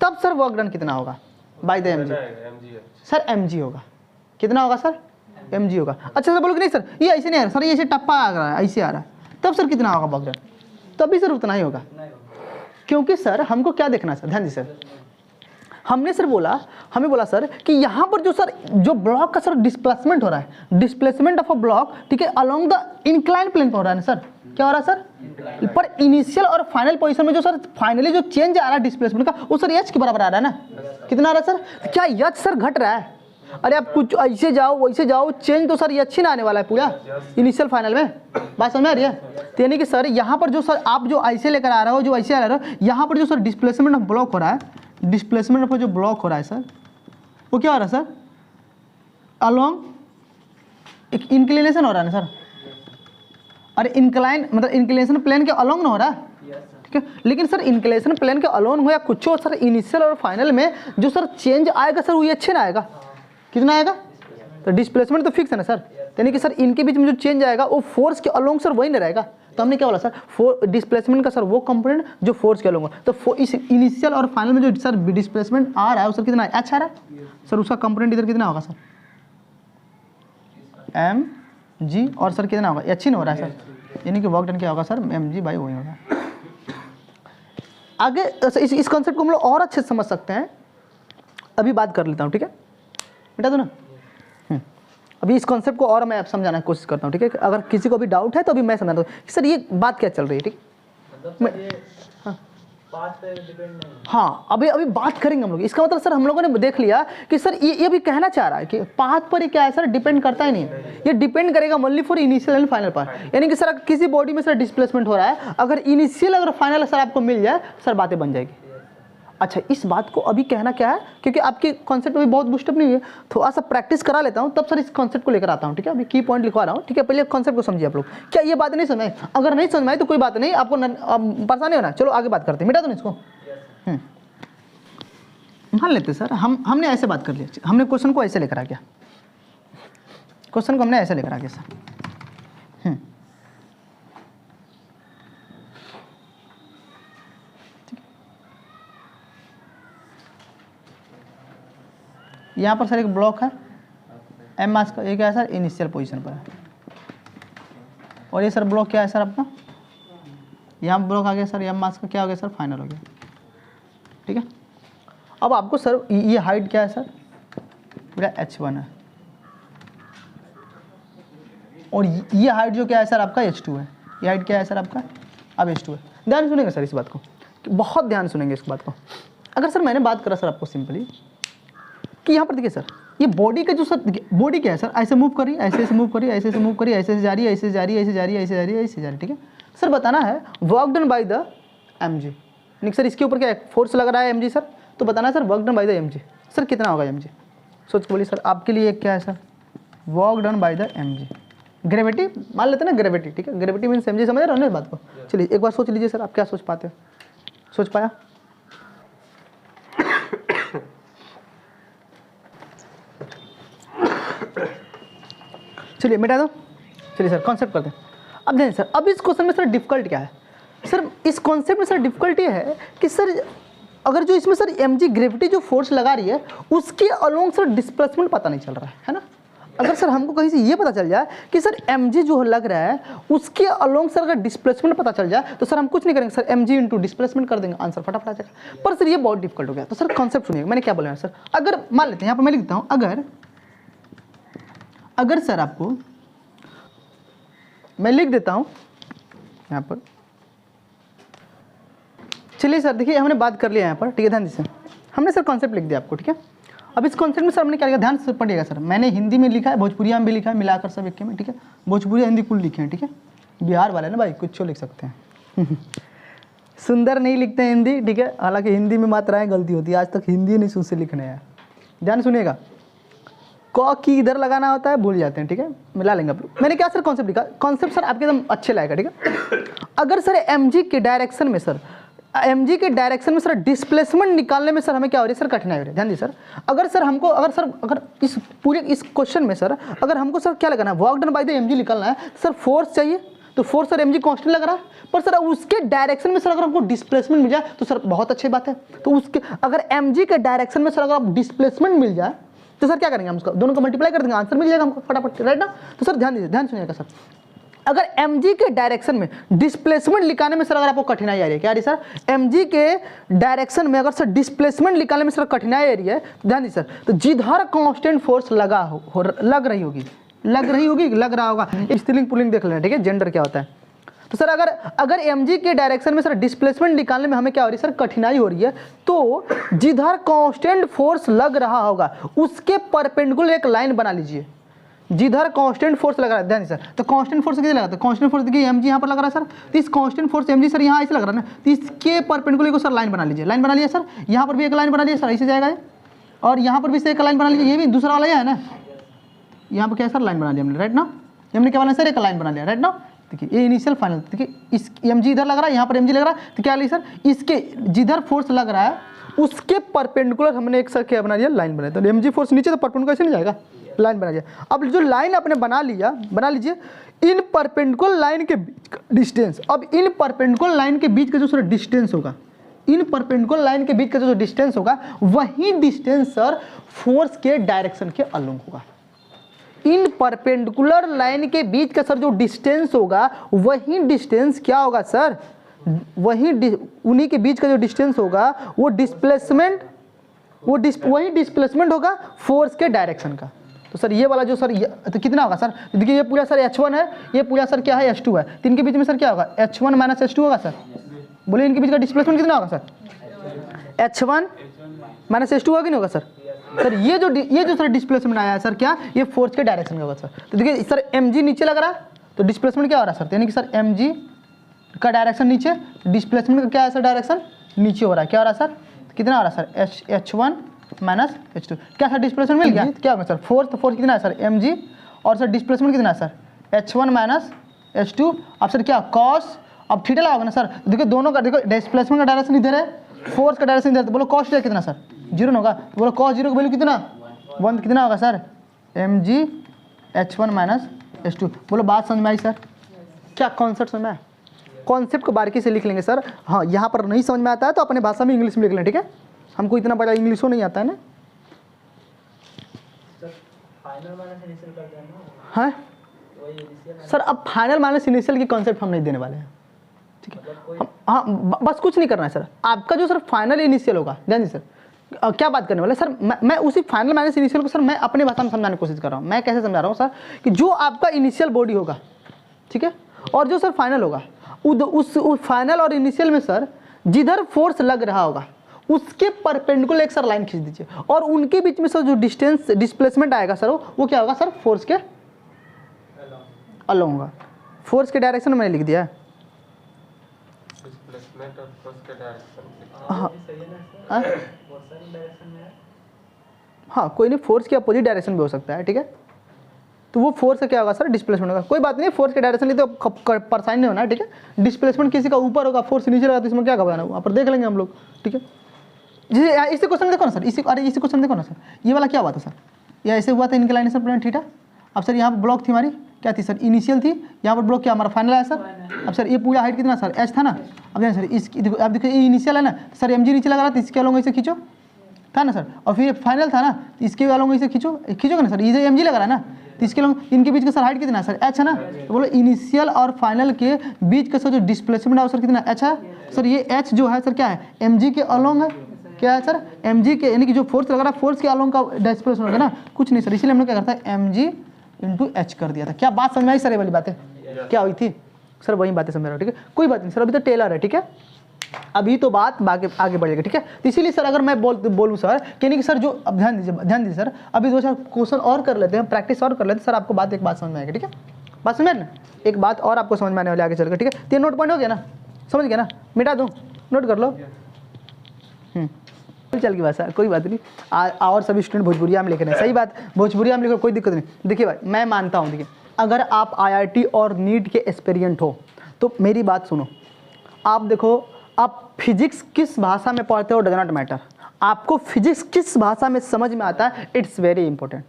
तब सर वर्क डन कितना होगा by the M G? Sir M G होगा, कितना होगा सर, एम जी होगा। अच्छा सर बोलोगे नहीं सर ये ऐसे नहीं आ रहा सर, ये ऐसे टप्पा आ रहा है, ऐसे आ रहा है, तब सर कितना होगा वर्क डन? तभी सर उतना ही होगा, क्योंकि सर हमको क्या देखना सर, ध्यान दी सर, हमने सर बोला, हमें बोला सर कि यहाँ पर जो ब्लॉक का सर डिस्प्लेसमेंट हो रहा है, डिस्प्लेसमेंट ऑफ अ ब्लॉक, ठीक है, अलोंग द इंक्लाइन प्लेन पर हो रहा है ना सर, क्या हो रहा है सर, पर इनिशियल और फाइनल पोजीशन में जो सर फाइनली जो चेंज आ रहा है डिस्प्लेसमेंट का, वो सर एच के बराबर आ रहा है ना, कितना आ रहा है सर? क्या एच सर घट रहा है? अरे आप कुछ ऐसे जाओ वैसे जाओ, चेंज तो सर ये अच्छी ना आने वाला है पूरा इनिशियल फाइनल में, बात समझ में आ रही है? तो यानी कि सर यहाँ पर जो सर आप जो ऐसे लेकर आ रहे हो, जो ऐसे आ रहे हो, यहाँ पर जो सर डिस्प्लेसमेंट ऑफ ब्लॉक हो रहा है, डिस्प्लेसमेंट ऑफ जो ब्लॉक हो रहा है सर, वो क्या हो रहा है सर, अलोंग एक इंक्लिनेशन हो रहा है ना सर। अरे इंक्लाइन मतलब इंक्लिनेशन प्लेन के अलोंग ना हो रहा है, ठीक है, लेकिन सर इंक्लिनेशन प्लेन के अलोंग हो या कुछ हो सर, इनिशियल और फाइनल में जो सर चेंज आएगा सर, वो ये अच्छे ना आएगा, कितना आएगा? तो डिस्प्लेसमेंट तो फिक्स है ना सर, यानी कि सर इनके बीच में जो चेंज आएगा वो फोर्स के अलोंग सर वही नहीं रहेगा। तो हमने क्या बोला सर, डिस्प्लेसमेंट का सर वो कंपोनेंट जो फोर्स के अलोंग, तो इस इनिशियल और फाइनल में जो सर डिस्प्लेसमेंट आ रहा है, सर कितना अच्छा आ रहा है सर, उसका कंपोनेंट इधर कितना होगा सर, एम जी, और सर कितना होगा, एच ही नहीं हो रहा है सर, यानी कि वर्क डन क्या होगा सर, एम जी बाई वही होगा। आगे इस कॉन्सेप्ट को हम लोग और अच्छे से समझ सकते हैं, अभी बात कर लेता हूँ, ठीक है, मिटा दो ना। अभी इस कॉन्सेप्ट को और मैं आप समझाने की कोशिश करता हूँ, ठीक है। अगर किसी को भी डाउट है तो अभी मैं समझाता हूँ सर ये बात क्या चल रही है, ठीक है। हाँ अभी बात करेंगे हम लोग। इसका मतलब सर हम लोगों ने देख लिया कि सर ये भी कहना चाह रहा है कि पाथ पर ही क्या है सर, डिपेंड करता ही नहीं है, ये डिपेंड करेगा only for initial and final पर। यानी कि सर किसी बॉडी में सर डिस्प्लेसमेंट हो रहा है, अगर इनिशियल अगर फाइनल सर आपको मिल जाए सर बातें बन जाएगी। अच्छा इस बात को अभी कहना क्या है, क्योंकि आपके कॉन्सेप्ट में बहुत बूस्टअप नहीं हुई है, थोड़ा सा प्रैक्टिस करा लेता हूँ तब सर इस कॉन्सेप्ट को लेकर आता हूँ, ठीक है। अभी की पॉइंट लिखवा रहा हूँ, ठीक है। पहले कॉन्सेप्ट को समझिए आप लोग। क्या ये बात नहीं समझ में? अगर नहीं समझ में आई तो कोई बात नहीं, आपको परेशानी होना। चलो आगे बात करते हैं, मिटा दो इसको। मान लेते सर हमने ऐसे बात कर लिया, हमने क्वेश्चन को ऐसे लेकर आ गया, क्वेश्चन को हमने ऐसे लेकर आ गया सर। यहाँ पर सर एक ब्लॉक है एम मास का, ये क्या है सर, इनिशियल पोजीशन पर है। और ये सर ब्लॉक क्या है सर अपना, यहाँ ब्लॉक आ गया सर एम मास का, क्या हो गया सर, फाइनल हो गया, ठीक है। अब आपको सर ये हाइट क्या है सर, मेरा h1 है, और ये हाइट जो क्या है सर आपका h2 है। ये हाइट क्या है सर आपका, अब h2 है। ध्यान सुनेंगे सर इस बात को, बहुत ध्यान सुनेंगे इस बात को। अगर सर मैंने बात करा सर आपको सिंपली कि यहाँ पर देखिए सर, ये बॉडी का जो सर बॉडी क्या है सर, ऐसे मूव करी, ऐसे ऐसे मूव करी, ऐसे ऐसे मूव करी, ऐसे ऐसे जा रही है, ऐसे जा रही है, ऐसे जा रही है, ऐसे जा रही है, ऐसे जा रही है, ठीक है। सर बताना है work done by the mg, यानी सर इसके ऊपर क्या है, फोर्स लग रहा है mg सर, तो बताना है sir work done by the mg sir कितना होगा mg। सोच के बोलिए सर, आपके लिए क्या है sir, work done by the mg। Gravity मान लेते हैं ना, ग्रेविटी, ठीक है, ग्रेविटी मीन्स mg, समझ रहे हो ना इस बात को। चलिए एक बार सोच लीजिए सर, आप क्या सोच पाते हो, सोच पाया? चलिए मिटा दो। चलिए सर कॉन्सेप्ट करते हैं। अब देखिए सर, अब इस क्वेश्चन में सर डिफिकल्ट क्या है सर, इस कॉन्सेप्ट में सर डिफिकल्टी है कि सर अगर जो इसमें सर mg ग्रेविटी जो फोर्स लगा रही है उसके अलोंग सर डिस्प्लेसमेंट पता नहीं चल रहा है ना। अगर सर हमको कहीं से ये पता चल जाए कि सर mg जो लग रहा है उसके अलोंग सर अगर डिस्प्लेसमेंट पता चल जाए तो सर हम कुछ नहीं करेंगे सर, mg इंटू डिस्प्लेसमेंट कर देंगे, आंसर फटाफट आ जाएगा। पर सर ये बहुत डिफिकल्ट हो गया। तो सर कॉन्सेप्ट सुनिए, मैंने क्या बोला है सर, अगर मान लेते हैं यहाँ पर मैं लिखता हूँ, अगर सर आपको मैं लिख देता हूँ यहाँ पर, चलिए सर देखिए हमने बात कर लिया यहाँ पर, ठीक है, ध्यान दीजिए, हमने सर कॉन्सेप्ट लिख दिया आपको, ठीक है। अब इस कॉन्सेप्ट में सर हमने क्या लिखा, ध्यान से पढ़िएगा सर, मैंने हिंदी में लिखा है, भोजपुरिया में भी लिखा है, मिलाकर सब एक में, ठीक है, भोजपुरी हिंदी कुल लिखे हैं, ठीक है। बिहार वाले ना भाई कुछ लिख सकते हैं सुंदर नहीं लिखते हैं हिंदी, ठीक है, हालांकि हिंदी में मात्राएं गलती होती है, आज तक हिंदी नहीं सुन से लिखने हैं। ध्यान सुनिएगा, क की इधर लगाना होता है, भूल जाते हैं, ठीक है, मिला लेंगे आप लोग। मैंने क्या सर कॉन्सेप्ट लिखा, कॉन्सेप्ट सर आपके एकदम अच्छे लगेगा, ठीक है। अगर सर mg के डायरेक्शन में सर, mg के डायरेक्शन में सर डिस्प्लेसमेंट निकालने में सर हमें क्या हो रही है सर, कठिनाई हो रही है। ध्यान दीजिए सर, अगर सर हमको अगर इस पूरे इस क्वेश्चन में सर अगर हमको सर क्या लगाना है, work done by the mg निकालना है, सर फोर्स चाहिए, तो फोर्स सर mg कांस्टेंट लग रहा है, पर सर उसके डायरेक्शन में सर अगर हमको डिस्प्लेसमेंट मिल जाए तो सर बहुत अच्छी बात है। तो उसके अगर mg के डायरेक्शन में सर अगर डिस्प्लेसमेंट मिल जाए तो सर क्या करेंगे हम उसका, दोनों को मल्टीप्लाई कर देंगे, आंसर मिल जाएगा हमको फटाफट, राइट ना। तो सर ध्यान दीजिए, ध्यान सुनिएगा सर, अगर mg के डायरेक्शन में डिस्प्लेसमेंट निकालने में सर अगर आपको कठिनाई आ रही है, क्या आ रही है सर, mg के डायरेक्शन में अगर सर डिस्प्लेसमेंट निकालने में सर कठिनाई आ रही है, ध्यान दीजिए सर, तो जिधर कांस्टेंट फोर्स लग रहा होगा, स्त्रीलिंग पुल्लिंग देख लेना, ठीक है, जेंडर क्या होता है। तो सर अगर mg के डायरेक्शन में सर डिस्प्लेसमेंट निकालने में हमें क्या हो रही है सर, कठिनाई हो रही है, तो जिधर कांस्टेंट फोर्स लग रहा होगा उसके परपेंडिकुलर एक लाइन बना लीजिए, जिधर कांस्टेंट फोर्स लग रहा है। ध्यान सर, तो कांस्टेंट फोर्स कितने लगा था, कांस्टेंट फोर्स देखिए mg यहाँ पर लग रहा है सर, तो इस कांस्टेंट फोर्स mg सर यहाँ ऐसे लग रहा है ना, तो इसके परपेंडिकुलर को सर लाइन बना लीजिए, लाइन बना लिया सर, यहाँ पर भी एक लाइन बना लिया सर, ऐसे जाएगा ये, और यहाँ पर भी से एक लाइन बना लीजिए, ये भी दूसरा वाला है ना, यहाँ पर क्या सर लाइन बना लिया हमने, राइट ना, हमने क्या बना सर, एक लाइन बना लिया, राइट ना। देखिए ये इनिशियल फाइनल, देखिए इस mg इधर लग रहा है, यहाँ पर mg लग रहा है, तो क्या लिया सर, इसके जिधर फोर्स लग रहा है उसके परपेंडिकुलर हमने एक सर क्या बना लिया, लाइन बनाया, तो mg फोर्स नीचे, तो परपेंडिकुलर ऐसे नहीं जाएगा, लाइन बना लिया। अब जो लाइन आपने बना लीजिए, इन परपेंडिकुलर लाइन के डिस्टेंस, अब इन परपेंडिकुलर लाइन के बीच का जो सर डिस्टेंस होगा, इन परपेंडिकुलर लाइन के बीच का जो डिस्टेंस होगा वही डिस्टेंस सर फोर्स के डायरेक्शन के अलोंग होगा। इन परपेंडिकुलर लाइन के बीच का सर जो डिस्टेंस होगा वही डिस्टेंस क्या होगा सर, उन्हीं के बीच का जो डिस्टेंस होगा वो डिस्प्लेसमेंट, वही डिस्प्लेसमेंट होगा फोर्स के डायरेक्शन का। तो सर ये वाला जो सर तो कितना होगा सर, देखिए ये पूरा सर h1 है, ये पूरा सर क्या है h2 है, तो इनके बीच में सर क्या होगा h1 माइनस h2 होगा सर, बोलिए इनके बीच का डिस्प्लेसमेंट कितना होगा सर, h1 माइनस h2 होगा कि नहीं होगा सर। सर ये जो सर डिस्प्लेसमेंट आया है सर, क्या ये फोर्स के डायरेक्शन का होगा सर। तो देखिए सर mg नीचे लग रहा है तो डिस्प्लेसमेंट क्या हो रहा है सर, यानी कि सर mg का डायरेक्शन नीचे, डिस्प्लेसमेंट का क्या है सर डायरेक्शन नीचे हो रहा है, क्या हो रहा है सर, कितना हो रहा है सर h1 माइनस h2, क्या सर डिस्प्लेसमेंट मिल गया, क्या होगा सर फोर्स, तो फोर्स कितना है सर mg, और सर डिस्प्लेसमेंट कितना है सर h1 माइनस h2, अब सर क्या कॉस, अब थीटा लगाओगे ना सर, देखो दोनों का, देखो डिस्प्लेसमेंट का डायरेक्शन इधर है, फोर्स का डायरेक्शन इधर है, तो बोलो कॉस कितना सर, 0 होगा, तो बोलो कॉस 0 का वैल्यू कितना 1, कितना होगा sir mg h1 minus h2। बोलो बात समझ में आई सर, क्या कॉन्सेप्ट समझ में आया, कॉन्सेप्ट को बारीकी से लिख लेंगे सर। हाँ यहाँ पर नहीं समझ में आता है तो अपने भाषा में इंग्लिश में लिख लें, ठीक है, हमको इतना बड़ा इंग्लिश नहीं आता है ना। हाँ सर, अब फाइनल माइनस इनिशियल की कॉन्सेप्ट हम नहीं देने वाले हैं, ठीक है, हम हाँ बस कुछ नहीं करना है सर, आपका जो सर फाइनल इनिशियल होगा, ध्यान दीजिए सर क्या बात करने वाले सर, मैं उसी फाइनल माइनस इनिशियल को सर मैं अपने भाषा में समझाने की कोशिश कर रहा हूँ। मैं कैसे समझा रहा हूँ सर, कि जो आपका इनिशियल बॉडी होगा, ठीक है, और जो सर फाइनल होगा, उस फाइनल और इनिशियल में सर जिधर फोर्स लग रहा होगा उसके परपेंडिकुलर एक सर लाइन खींच दीजिए, और उनके बीच में सर जो डिस्टेंस डिस्प्लेसमेंट आएगा सर वो क्या होगा सर, फोर्स के अलोंग होगा। फोर्स के डायरेक्शन मैंने लिख दिया है, डिस्प्लेसमेंट और फोर्स के डायरेक्शन, हाँ कोई नहीं, फोर्स के अपोजिट डायरेक्शन भी हो सकता है, ठीक है, तो वो फोर्स का क्या होगा सर, डिस्प्लेसमेंट होगा। कोई बात नहीं, फोर्स के डायरेक्शन लिए तो परेशानी नहीं होना है, ठीक है। डिस्प्लेसमेंट किसी का ऊपर होगा, फोर्स नीचे लगा, तो इसमें क्या घबराना, वहाँ पर देख लेंगे हम लोग, ठीक है। जैसे इसी क्वेश्चन देखो ना सर, इसी क्वेश्चन देखो ना सर, ये वाला क्या हुआ था सर, ये ऐसे हुआ था इंक्लाइनेशन प्लेन थीटा। अब सर यहाँ पर ब्लॉक थी हमारी, क्या थी सर, इनिशियल थी, यहाँ पर ब्लॉक क्या हमारा फाइनल है सर। अब सर ये पूरा हाइट कितना सर, एच था ना। अब जान सर इसकी देखो, अब देखो ये इनिशियल है ना, सर एम जी नीचे लगा रहा था, इसके अलोंग ऐसे खींचो था ना सर, और फिर फाइनल था ना, तो इसके अलोंग ऐसे खींचोगे ना सर, ये एम जी लगा रहा है ना, तो इसके अलोंग इनके बीच का सर हाइट कितना है सर, एच है ना। तो बोलो इनिशियल और फाइनल के बीच का सर जो डिस्प्लेसमेंट है सर कितना, एच है सर। ये एच जो है सर क्या है, एम जी के अलोंग है, क्या है सर, एम जी के, यानी कि जो फोर्स लगा रहा है फोर्स के अलोंग का डिस्प्लेसमेंट होगा ना, कुछ नहीं सर। इसलिए हमने क्या करता है, एम जी इंटू एच कर दिया था। क्या बात समझ में आई सर, ये वाली बातें क्या हुई थी सर, वही बातें समझ रहा हूँ, ठीक है। कोई बात नहीं सर, अभी तो टेलर है, ठीक है, अभी तो बात आगे बढ़ेगा, ठीक है। तो इसीलिए सर अगर मैं बोलूँ सर कि नहीं कि सर जो, अब ध्यान दीजिए सर, अभी 2-4 क्वेश्चन और कर लेते हैं, प्रैक्टिस और कर लेते हैं सर, आपको एक बात समझ में आएगी, ठीक है। बात समझ ना, एक बात और आपको समझ में आने वाली आगे चल कर, ठीक है। 3 नोट पॉइंट हो गया ना, समझ गया ना, मिटा दूँ, नोट कर लो। चल की बात सर, कोई बात नहीं। और सभी स्टूडेंट भोजपुरिया में लिख रहे हैं, सही बात, भोजपुरिया में लिखो, कोई दिक्कत नहीं। देखिए भाई, मैं मानता हूँ, देखिए अगर आप IIT और नीट के एस्पिरेंट हो तो मेरी बात सुनो। आप देखो, आप फिजिक्स किस भाषा में पढ़ते हो डज नॉट मैटर, आपको फिजिक्स किस भाषा में समझ में आता है, इट्स वेरी इंपॉर्टेंट।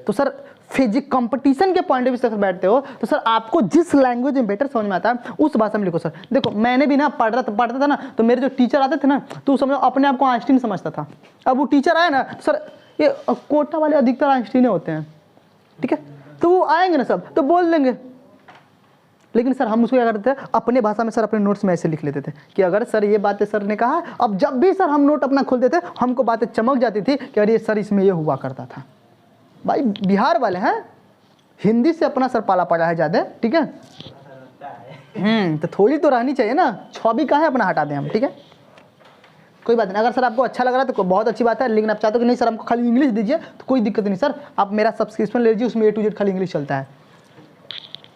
तो सर फिजिक्स कंपटीशन के पॉइंट ऑफ व्यू से बैठते हो तो सर आपको जिस लैंग्वेज में बेटर समझ में आता है उस भाषा में लिखो सर। देखो मैंने भी ना पढ़ता था ना, तो मेरे जो टीचर आते थे ना, तो समझो अपने आप को आइंस्टीन समझता था। अब वो टीचर आए ना, तो सर ये कोटा वाले अधिकतर आइंस्टीन होते हैं, ठीक है, तो वो आएंगे ना सब तो बोल देंगे, लेकिन सर हम उसको क्या करते थे, अपने भाषा में सर अपने नोट्स में ऐसे लिख लेते थे कि अगर सर ये बातें सर ने कहा। अब जब भी सर हम नोट अपना खोलते थे, हमको बातें चमक जाती थी कि अरे सर इसमें ये हुआ करता था। भाई बिहार वाले हैं, हिंदी से अपना सर पाला पड़ा है ज़्यादा, ठीक है। तो थोड़ी तो रहनी चाहिए ना, छवि कहाँ है अपना हटा दें हम, ठीक है। कोई बात नहीं, अगर सर आपको अच्छा लग रहा है तो बहुत अच्छी बात है, लेकिन आप चाहते हो कि नहीं सर हमको खाली इंग्लिश दीजिए, तो कोई दिक्कत नहीं सर, आप मेरा सब्सक्रिप्शन ले लीजिए, उसमें A to Z खाली इंग्लिश चलता है,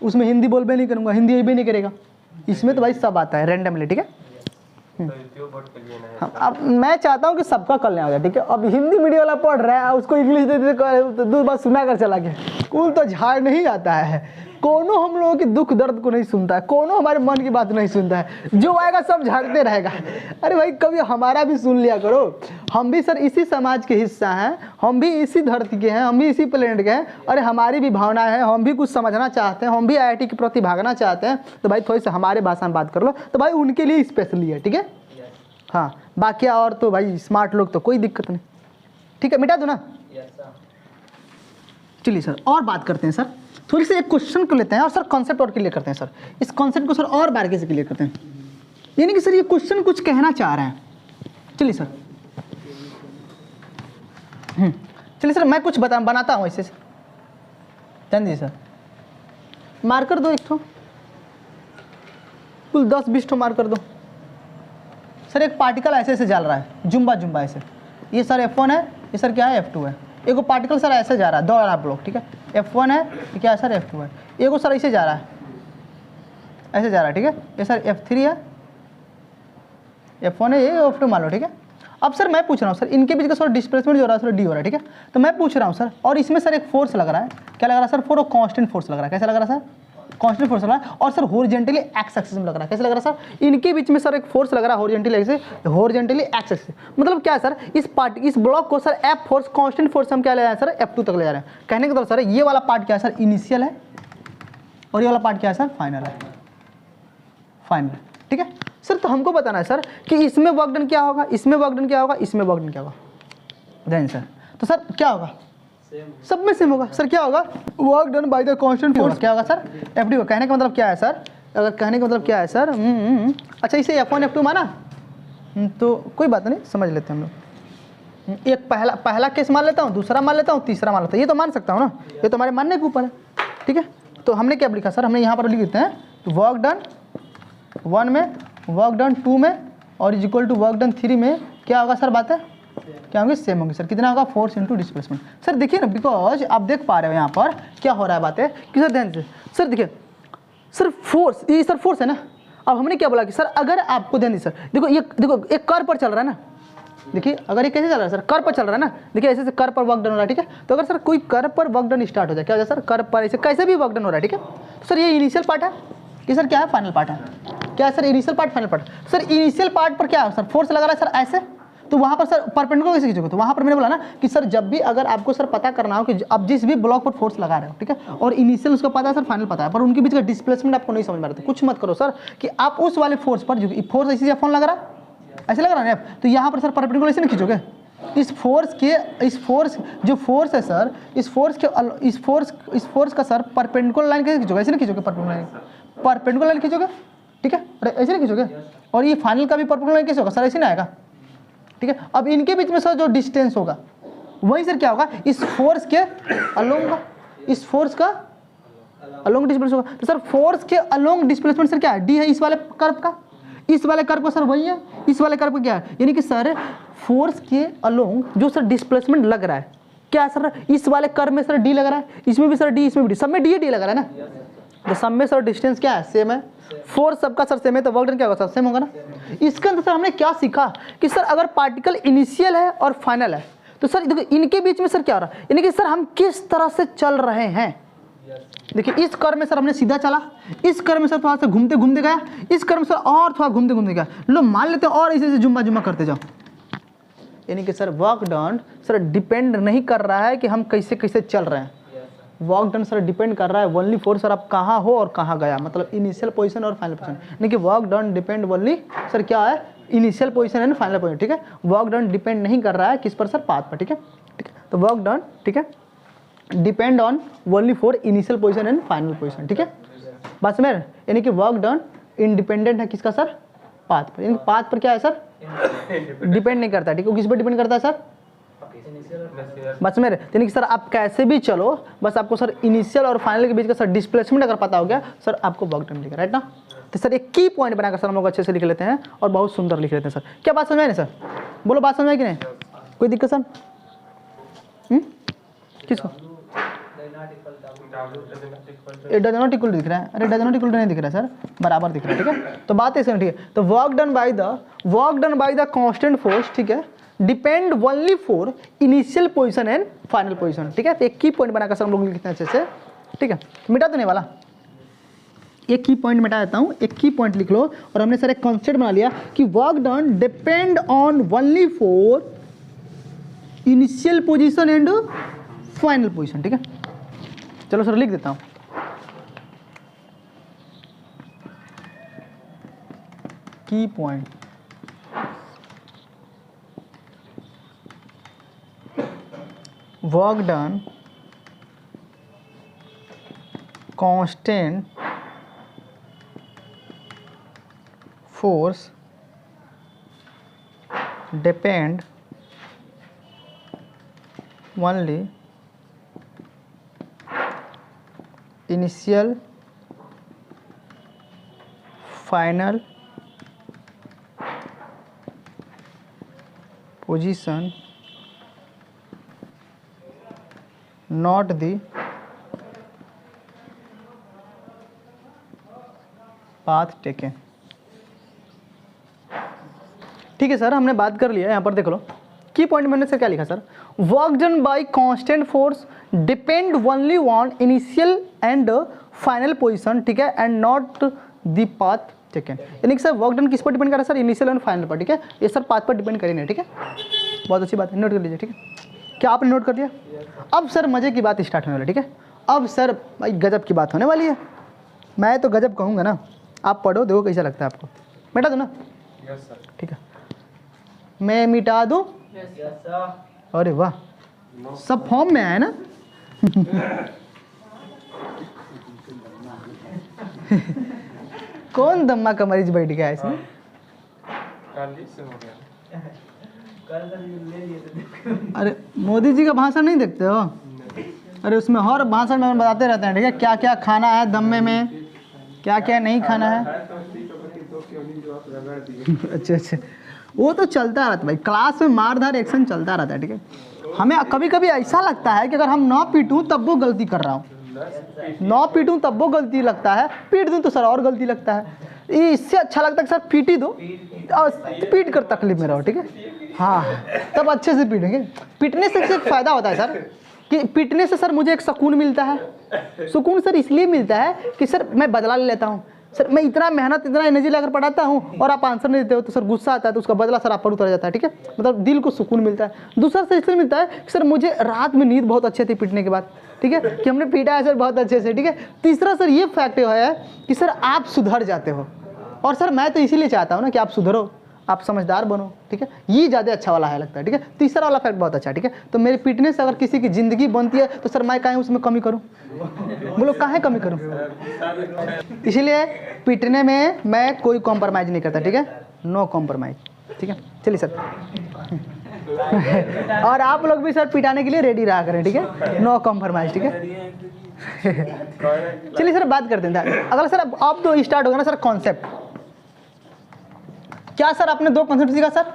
उसमें हिंदी बोल भी नहीं करूँगा, हिंदी ये भी नहीं करेगा, इसमें तो भाई सब आता है रैंडमली, ठीक है। अब मैं चाहता हूँ कि सबका कल्याण हो जाए, ठीक है। अब हिंदी मीडियम वाला पढ़ रहा है, उसको इंग्लिश दे देते तो 2 बार सुना कर चला गया, कुल तो झाड़ नहीं आता है। कोनो हम लोगों की दुख दर्द को नहीं सुनता है, कोनो हमारे मन की बात नहीं सुनता है, जो आएगा सब झाड़ते रहेगा। अरे भाई कभी हमारा भी सुन लिया करो, हम भी सर इसी समाज के हिस्सा हैं, हम भी इसी धरती के हैं, हम भी इसी प्लेनेट के हैं। अरे हमारी भी भावनाएं हैं, हम भी कुछ समझना चाहते हैं, हम भी IIT के प्रति भागना चाहते हैं, तो भाई थोड़ी सी हमारे भाषा में बात कर लो, तो भाई उनके लिए स्पेशली है, ठीक है। हाँ बाकी और तो भाई स्मार्ट लोग तो कोई दिक्कत नहीं, ठीक है, मिटा दो ना। चलिए सर और बात करते हैं सर, थोड़ी सी एक क्वेश्चन को लेते हैं और सर कॉन्सेप्ट और क्लियर करते हैं सर, इस कॉन्सेप्ट को सर और बारीकी से क्लियर करते हैं, यानी कि सर ये क्वेश्चन कुछ कहना चाह रहे हैं। चलिए सर, चलिए सर मैं कुछ बनाता हूँ ऐसे, ध्यान दीजिए सर, मार्कर दो एक ठो, कुल 10-20 ठो मार्कर दो सर। एक पार्टिकल ऐसे ऐसे चल रहा है, जुम्बा ऐसे, ये सर F1 है, ये सर क्या है F2 है। एगो पार्टिकल सर ऐसे जा रहा है, दौड़ रहा ब्लॉक, ठीक है, F1 है, ये क्या है सर F2 है। एगो सर ऐसे जा रहा है, ऐसे जा रहा है, ठीक है, ये सर F3 है, F1 है, ये F2 मान लो, ठीक है। अब सर मैं पूछ रहा हूँ सर इनके बीच का सर डिस्प्लेसमेंट जो हो रहा है सर D हो रहा है, ठीक है। तो मैं पूछ रहा हूँ सर, और इसमें सर एक फोर्स लग रहा है, क्या लग रहा है सर, फोर कांस्टेंट फोर्स लग रहा है, कैसा लग रहा है सर, कांस्टेंट फोर्स लग रहा है। और सर हॉरिजॉन्टली एक्स एक्सिस में लग रहा है, कैसे लग रहा है सर, इनके बीच में सर एक फोर्स लग रहा है हॉरिजॉन्टली एक्स एक्सिस। मतलब क्या है सर, इस ब्लॉक को sir F force constant force हम क्या ले जा रहे हैं सर, F2 तक ले जा रहे हैं। कहने के तो सर ये वाला पार्ट क्या है सर, इनिशियल है, और ये वाला पार्ट क्या है सर, फाइनल है, फाइनल, ठीक है सर। तो हमको बताना है सर कि इसमें वर्क डन क्या होगा, इसमें वर्क डन क्या होगा, इसमें वर्क डन क्या होगा, देन सर तो सर क्या होगा, सब में सेम होगा सर। क्या होगा, work done by the constant force क्या होगा सर, Fd होगा। कहने का मतलब क्या है सर, अगर कहने का मतलब क्या है सर, अच्छा इसे F1 F2 माना, तो कोई बात नहीं, समझ लेते हैं हम लोग। एक पहला केस मान लेता हूँ, दूसरा मान लेता हूँ, तीसरा मान लेता हूँ, ये तो मान सकता हूँ ना, ये तो हमारे मानने के ऊपर है, ठीक है। तो हमने क्या लिखा सर, हमने यहाँ पर लिख देते हैं वर्क डन 1 में, वर्क डन 2 में, और is equal to work done 3 में क्या होगा सर, बात है क्या होंगे, सेम होंगे सर। कितना होगा, फोर्स इंटू डिस्प्लेसमेंट। सर देखिए ना, बिकॉज आप देख पा रहे हो यहाँ पर क्या हो रहा है बात है कि सर ध्यान से सर देखिए सर फोर्स, ये सर फोर्स है ना। अब हमने क्या बोला कि सर अगर आपको ध्यान दीजिए सर, देखो ये देखो एक कर्व पर चल रहा है ना, देखिए अगर ये कैसे चल रहा है सर, कर पर चल रहा है ना, देखिए ऐसे से कर पर वर्क डन हो रहा है, ठीक है। तो अगर सर कोई कर पर वर्क डन स्टार्ट हो जाए, क्या हो जाए सर, कर पर ऐसे कैसे भी वर्क डन हो रहा है, ठीक है। तो सर ये इनिशियल पार्ट है, ये सर क्या है, फाइनल पार्ट है। क्या है sir, initial part final part. Sir initial part पर क्या है सर, फोर्स लगा रहा है सर ऐसे, तो वहाँ पर सर परपेंडिकुलर कैसे खींचोगे, तो वहाँ पर मैंने बोला ना कि सर जब भी अगर आपको सर पता करना हो कि आप जिस भी ब्लॉक पर फोर्स लगा रहे हो, ठीक है, और इनिशियल उसका पता है सर, फाइनल पता है, पर उनके बीच का डिस्प्लेसमेंट आपको नहीं समझ में आ रहा है, कुछ मत करो सर कि आप उस वाले फोर्स पर, जो फोर्स ऐसे फोन लग रहा है, ऐसे लग रहा है ना, तो यहाँ पर सर परपेंडिकुलर ऐसे नहीं खींचोगे, इस फोर्स जो फोर्स है सर, इस फोर्स का सर परपेंडिकुलर लाइन कैसे खींचोगे, ऐसे नहीं खींचोगे, परपेंडिकुलर लाइन खींचोगे, ठीक है, अरे ऐसे नहीं खींचोगे। और ये फाइनल का भी परपेंडिकुलर लाइन कैसे होगा सर, ऐसे नहीं आएगा, ठीक है। अब इनके बीच में सर जो डिस्टेंस होगा वही सर क्या होगा, इस फोर्स के अलोंग, इस फोर्स का अलोंग डिस्प्लेसमेंट होगा। तो सर फोर्स के अलोंग डिस्प्लेसमेंट सर क्या है, डी है इस वाले कर्व का, इस वाले कर्व का सर वही है, इस वाले कर्व का क्या है, यानी कि सर फोर्स के अलोंग जो सर डिस्प्लेसमेंट लग रहा है, क्या सर इस वाले कर्व में सर डी लग रहा है, इसमें भी सर डी, इसमें भी डी, सब में डी लग रहा है ना, तो सब में सर डिस्टेंस क्या है, सेम है, फोर्स सबका सर सेम है, तो वर्क डन क्या होगा सर, सेम होगा ना। इसके अंदर सर हमने क्या सीखा कि सर अगर पार्टिकल इनिशियल है और फाइनल है, तो सर देखो इनके बीच में सर क्या हो रहा है, यानी कि सर हम किस तरह से चल रहे हैं। देखिए इस कर्व में सर हमने सीधा चला, इस कर्व में सर थोड़ा सा घूमते घूमते गया, इस कर्व में सर और थोड़ा घूमते घूमते गया, लो मान लेते हैं और ऐसे जुम्मा जुम्मा करते जाओ, यानी कि sir work done sir depend नहीं कर रहा है कि हम कैसे कैसे चल रहे हैं, वर्क डन सर डिपेंड कर रहा है ओनली फॉर सर आप कहाँ हो और कहाँ गया, मतलब इनिशियल पोजीशन और फाइनल पोजीशन, यानी कि work done depend only sir क्या है, initial position and final position, ठीक है। वर्क डन डिपेंड नहीं कर रहा है किस पर सर, पाथ पर, ठीक है, ठीक है। तो वर्क डन, ठीक है, depend on only for initial position and final position, ठीक है, बात समझ, यानी कि वर्क डन इंडिपेंडेंट है किसका सर, पाथ पर, यानी पाथ पर क्या है सर, डिपेंड नहीं करता, ठीक है, किस पर डिपेंड करता है सर, बस मेरे, यानी कि सर आप कैसे भी चलो, बस आपको सर इनिशियल और फाइनल के बीच का सर डिस्प्लेसमेंट अगर पता हो गया सर, आपको वर्क डन मिलेगा, राइट ना। तो सर एक की पॉइंट बनाकर सर हम लोग अच्छे से लिख लेते हैं और बहुत सुंदर लिख लेते हैं सर। क्या बात समझ में सर, बोलो बात समझ में कि नहीं, कोई दिक्कत सर, किसको डज नॉट इक्वल दिख रहा है, अरे डज नॉट इक्वल नहीं दिख रहा है सर, बराबर दिख रहा है, ठीक है। तो बात ऐसे ठीक है, तो work done by the constant force, ठीक है, depend only for initial position and final position, ठीक है। तो एक की पॉइंट बनाकर सर हम लोग लिखते हैं अच्छे से, ठीक है, मिटा तो नहीं वाला, एक की पॉइंट मिटा देता हूँ, एक की पॉइंट लिख लो, और हमने सर एक कॉन्सेप्ट बना लिया कि work done depend on only for initial position and final position, ठीक है। चलो सर लिख देता हूँ, की point work done constant force depend only initial final position not the path taken, ठीक है सर, हमने बात कर लिया। यहाँ पर देख लो की पॉइंट में सर क्या लिखा sir, work done by constant force depend only on initial and final position, ठीक है, and not the path taken, यानी कि सर वर्क डन किस पर डिपेंड कर रहा है सर, इनिशियल एंड फाइनल पर, ठीक है, ये सर पाथ पर डिपेंड करेंगे, ठीक है, बहुत अच्छी बात है, नोट कर लीजिए, ठीक है। क्या आपने नोट कर लिया, अब सर मजे की बात स्टार्ट होने वाली, ठीक है, अब सर भाई गजब की बात होने वाली है, मैं तो गजब कहूँगा ना, आप पढ़ो देखो कैसा लगता है आपको, मिटा दो ना, यस सर, ठीक है, मैं मिटा दूँ, यस सर, अरे वाह सब फॉर्म में आया ना कौन दम्मा का मरीज बैठ गया इसमें, अरे मोदी जी का भाषण नहीं देखते हो, अरे उसमें हर भाषण में बताते रहते हैं, ठीक है, क्या क्या खाना है दम्मे में, क्या क्या नहीं खाना है अच्छा अच्छा, वो तो चलता रहता है भाई, क्लास में मारधार एक्शन चलता रहता है, ठीक है। हमें कभी कभी ऐसा लगता है कि अगर हम ना पीटूं तब वो गलती कर रहा हूँ, ना पीटूं तब वो गलती लगता है, पीट दूं तो सर और गलती लगता है, इससे अच्छा लगता है कि सर पीट ही दो और पीट कर तकलीफ में रहो, ठीक है। हाँ, तब अच्छे से पीटेंगे। पीटने से एक फ़ायदा होता है सर कि पीटने से सर मुझे एक सुकून मिलता है। सुकून सर इसलिए मिलता है कि सर मैं बदला ले लेता हूँ। सर मैं इतना मेहनत, इतना एनर्जी लगाकर पढ़ाता हूँ और आप आंसर नहीं देते हो तो सर गुस्सा आता है, तो उसका बदला सर आप पर उतर जाता है, ठीक है। मतलब दिल को सुकून मिलता है। दूसरा सर इसलिए मिलता है कि सर मुझे रात में नींद बहुत अच्छी थी पीटने के बाद, ठीक है, कि हमने पीटा है सर बहुत अच्छे से, ठीक है। तीसरा सर ये फैक्ट है कि सर आप सुधर जाते हो, और सर मैं तो इसीलिए चाहता हूँ ना कि आप सुधरो, आप समझदार बनो, ठीक है। ये ज़्यादा अच्छा वाला है लगता है, ठीक है। तीसरा वाला फैक्ट बहुत अच्छा है, ठीक है। तो मेरे पीटने से अगर किसी की ज़िंदगी बनती है तो सर मैं काहे उसमें कमी करूँ, बोलो काहे कमी करूँ। इसीलिए पीटने में मैं कोई कॉम्प्रोमाइज़ नहीं करता, ठीक है, नो कॉम्प्रोमाइज़, ठीक है। चलिए सर और आप लोग भी सर पिटाने के लिए रेडी रहा करें, ठीक है, नो कॉम्प्रोमाइज़, ठीक है। चलिए सर बात करते हैं। अगला सर अब तो स्टार्ट होगा ना सर कॉन्सेप्ट। क्या सर आपने 2 कॉन्सेप्ट सीखा सर?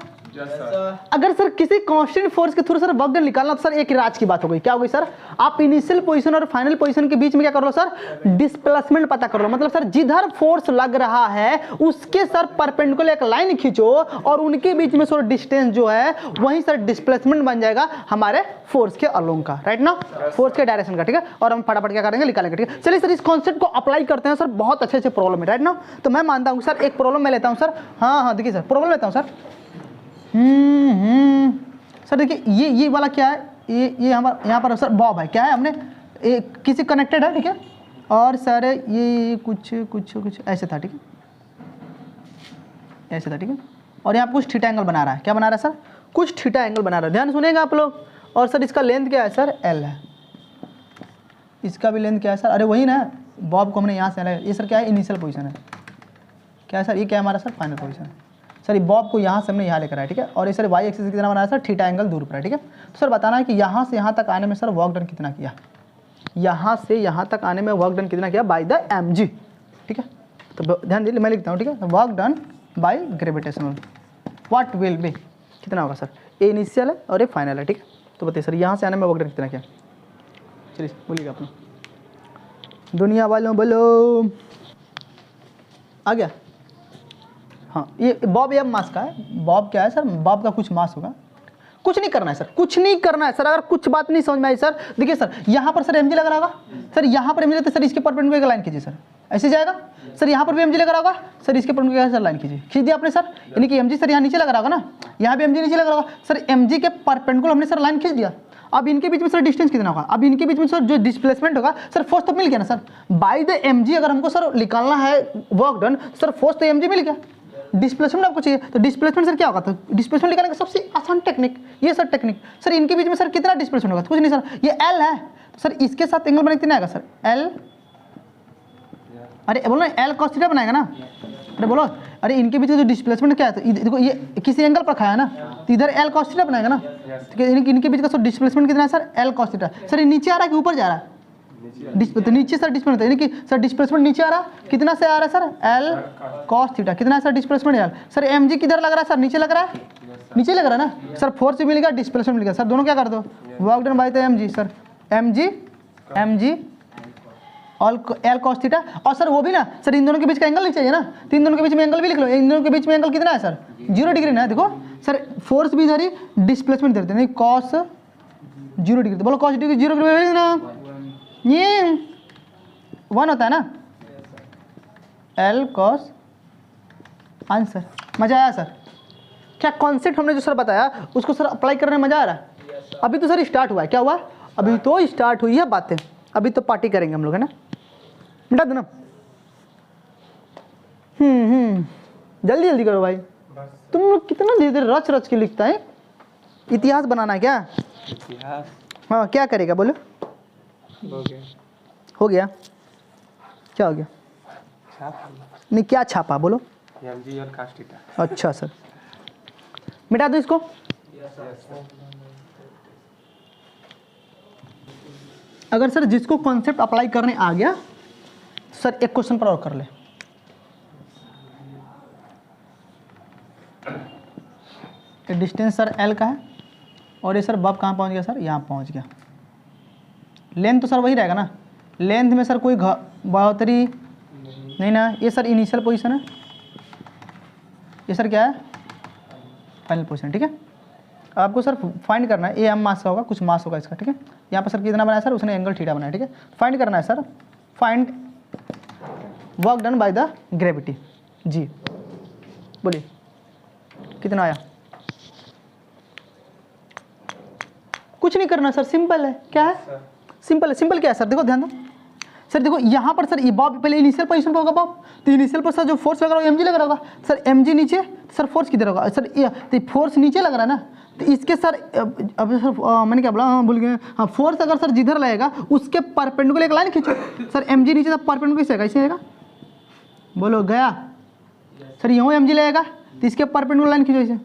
अगर सर किसी कांस्टेंट फोर्स के थ्रू सर वर्क डन निकालना तो सर एक राज की बात हो गई। क्या हो गई सर? आप इनिशियल पोजीशन और फाइनल पोजीशन के बीच में क्या कर लो सर? डिस्प्लेसमेंट पता कर लो। मतलब सर जिधर फोर्स लग रहा है उसके सर परपेंडिकुलर एक लाइन खींचो और उनके बीच में सर डिस्टेंस जो है वहीं सर डिस्प्लेसमेंट बन जाएगा हमारे फोर्स के अलोंग का, राइट ना, फोर्स के डायरेक्शन का, ठीक है। और हम फटाफट क्या करेंगे, निकालेंगे, ठीक है। चलिए सर इस कॉन्सेप्ट को अप्लाई करते हैं सर। बहुत अच्छे अच्छे प्रॉब्लम है, राइट ना। तो मैं मानता हूँ सर एक प्रॉब्लम मैं लेता हूँ सर। हाँ देखिए सर प्रॉब्लम लेता हूँ सर। सर देखिए ये वाला क्या है, ये हमारा यहाँ पर सर बॉब है, क्या है हमने किसी कनेक्टेड है, ठीक है। और सर ये कुछ कुछ कुछ ऐसे था, ठीक है, ऐसे था, ठीक है। और यहाँ पर कुछ थीटा एंगल बना रहा है। क्या बना रहा है सर? कुछ थीटा एंगल बना रहा है, ध्यान सुनेगा आप लोग। और सर इसका लेंथ क्या है सर? एल है। इसका भी लेंथ क्या है सर? अरे वही ना, बॉब को हमने यहाँ से, ये सर क्या है? इनिशियल पोजीशन है। क्या है सर? ये क्या है हमारा सर? फाइनल पोजीशन है। सर ये बॉब को यहाँ से हमने यहाँ लेकर आया, ठीक है। और ये सर वाई एक्सिस कितना बनाया सर? थीटा एंगल दूर पर है, ठीक है। तो सर बताना है कि यहाँ से यहाँ तक आने में सर वर्क डन कितना किया, यहाँ से यहाँ तक आने में वर्क डन कितना किया बाय द mg, ठीक है। तो ध्यान दीजिए मैं लिखता हूँ, ठीक है। Work done by gravitational what will be, कितना होगा सर? ए इनिशियल है और ए फाइनल है, ठीक है। तो बताइए सर यहाँ से आने में वर्क डन कितना किया? चलिए बोलिएगा अपना, दुनिया वालों बोलो। आ गया? हाँ, ये बॉब एम मास का है। बॉब क्या है सर? बॉब का कुछ मास होगा। कुछ नहीं करना है सर, कुछ नहीं करना है सर। अगर कुछ बात नहीं समझ में आई सर, देखिए सर यहाँ पर सर mg लग रहा होगा सर, यहाँ पर mg तो सर इसके परपेंडिकुलर एक लाइन खींचिए सर, ऐसे जाएगा सर। यहाँ पर भी mg लग रहा होगा सर, इसके परपेंडिकुलर सर लाइन खींचिए, खींच दिया आपने सर। यानी कि mg सर यहाँ नीचे लग रहा होगा ना, यहाँ भी mg नीचे लग रहा होगा सर। mg के परपेंडिकुलर हमने सर लाइन खींच दिया। अब इनके बीच में सर डिस्टेंस कितना होगा? अब इनके बीच में सर जो डिस्प्लेसमेंट होगा सर, फोर्स तो मिल गया ना सर बाय द mg। अगर हमको सर निकालना है वर्क डन सर, फोर्स तो mg मिल गया, डिस्प्लेसमेंट आपको चाहिए। तो डिस्प्लेसमेंट सर क्या होगा? तो डिस्प्लेसमेंट निकालने का सबसे आसान टेक्निक ये सर टेक्निक। सर इनके बीच में सर कितना डिस्प्लेसमेंट होगा? कुछ नहीं सर, ये एल है तो सर इसके साथ एंगल बना कितना आएगा सर? एल, अरे बोलो एल कॉस थीटा बनाएगा ना। अरे बोलो, अरे इनके बीच में जो डिस्प्लेसमेंट क्या है? तो देखो ये किसी एंगल पर खाया ना, तो इधर एल कॉस थीटा बनाएगा ना। ठीक है, इनके बीच का सर डिस्प्लेसमेंट कितना है sir? L cos theta. Sir ये नीचे आ रहा है कि ऊपर जा रहा है? तो नीचे सर डिस्प्लेसमेंट, यानी कि सर डिस्प्लेसमेंट नीचे आ रहा है, कितना से आ रहा है सर? L cos theta. कितना है sir displacement? L. Sir mg किधर लग रहा है सर? नीचे लग रहा है, नीचे लग रहा है ना सर। फोर्स भी मिल गया, डिस्प्लेसमेंट मिल गया सर, दोनों क्या कर दो? Work done bye mg sir, mg all L cos theta. और सर वो भी ना सर, इन दोनों के बीच का एंगल नहीं चाहिए ना, तो इन दोनों के बीच में एंगल भी लिख लो। इन दोनों के बीच में एंगल कितना है सर? 0 डिग्री ना। देखो सर फोर्स भी इधर ही, डिस्प्लेसमेंट इधर, नहीं कॉस 0 डिग्री। तो बोलो कॉस 0 डिग्री ना, ये 1 होता है ना, एल कॉस। आंसर। मजा आया सर? क्या कॉन्सेप्ट हमने जो सर बताया उसको सर अप्लाई करने में मजा आ रहा है? अभी तो सर स्टार्ट हुआ है। क्या हुआ? अभी तो स्टार्ट हुई है बातें, अभी तो पार्टी करेंगे हम लोग, है ना। मिटा दो ना, जल्दी जल्दी करो भाई। तुम लोग कितना धीरे धीरे रच रच के लिखता है। इतिहास बनाना है क्या? इतिहास, हाँ। क्या करेगा बोलो? हो गया। क्या हो गया? नहीं क्या छापा बोलो? mg और cos थीटा। अच्छा सर, मिटा दो इसको। अगर सर जिसको कॉन्सेप्ट अप्लाई करने आ गया सर एक क्वेश्चन पर और कर ले। डिस्टेंस सर एल का है और ये सर बब कहाँ पहुँच गया सर? यहाँ पहुँच गया। लेंथ तो सर वही रहेगा ना, लेंथ में सर कोई बढ़ोतरी नहीं ना। ये सर इनिशियल पोजीशन है, ये सर क्या है, फाइनल पोजीशन, ठीक है। आपको सर फाइंड करना है, ए एम मास का होगा, कुछ मास होगा इसका, ठीक है। यहाँ पर सर कितना बनाया सर, उसने एंगल थीटा बनाया, ठीक है। फाइंड करना है sir, find work done by the gravity g. बोलिए कितना आया। कुछ नहीं करना सर, सिंपल है। क्या है, सिंपल है। सिंपल क्या है सर, देखो ध्यान दो सर, देखो यहाँ पर सर ये बॉब पहले इनिशियल पोजीशन पर होगा बॉब, तो इनिशियल पर सर जो फोर्स लग रहा है एम जी लग रहा होगा सर, एम जी नीचे, सर फोर्स किधर होगा सर, ये तो फोर्स नीचे लग रहा है ना, तो इसके सर अब सर मैंने क्या बोला, हाँ भूल गए, हाँ फोर्स अगर सर जिधर लगेगा उसके परपेंडिकुलर एक लाइन खींचो सर, एम जी नीचे, परपेंडिकुलर कैसे आएगा, ऐसे आएगा, बोलो गया सर, यूँ एम जी लगेगा तो इसके परपेंडिकुलर लाइन खींचो ऐसे।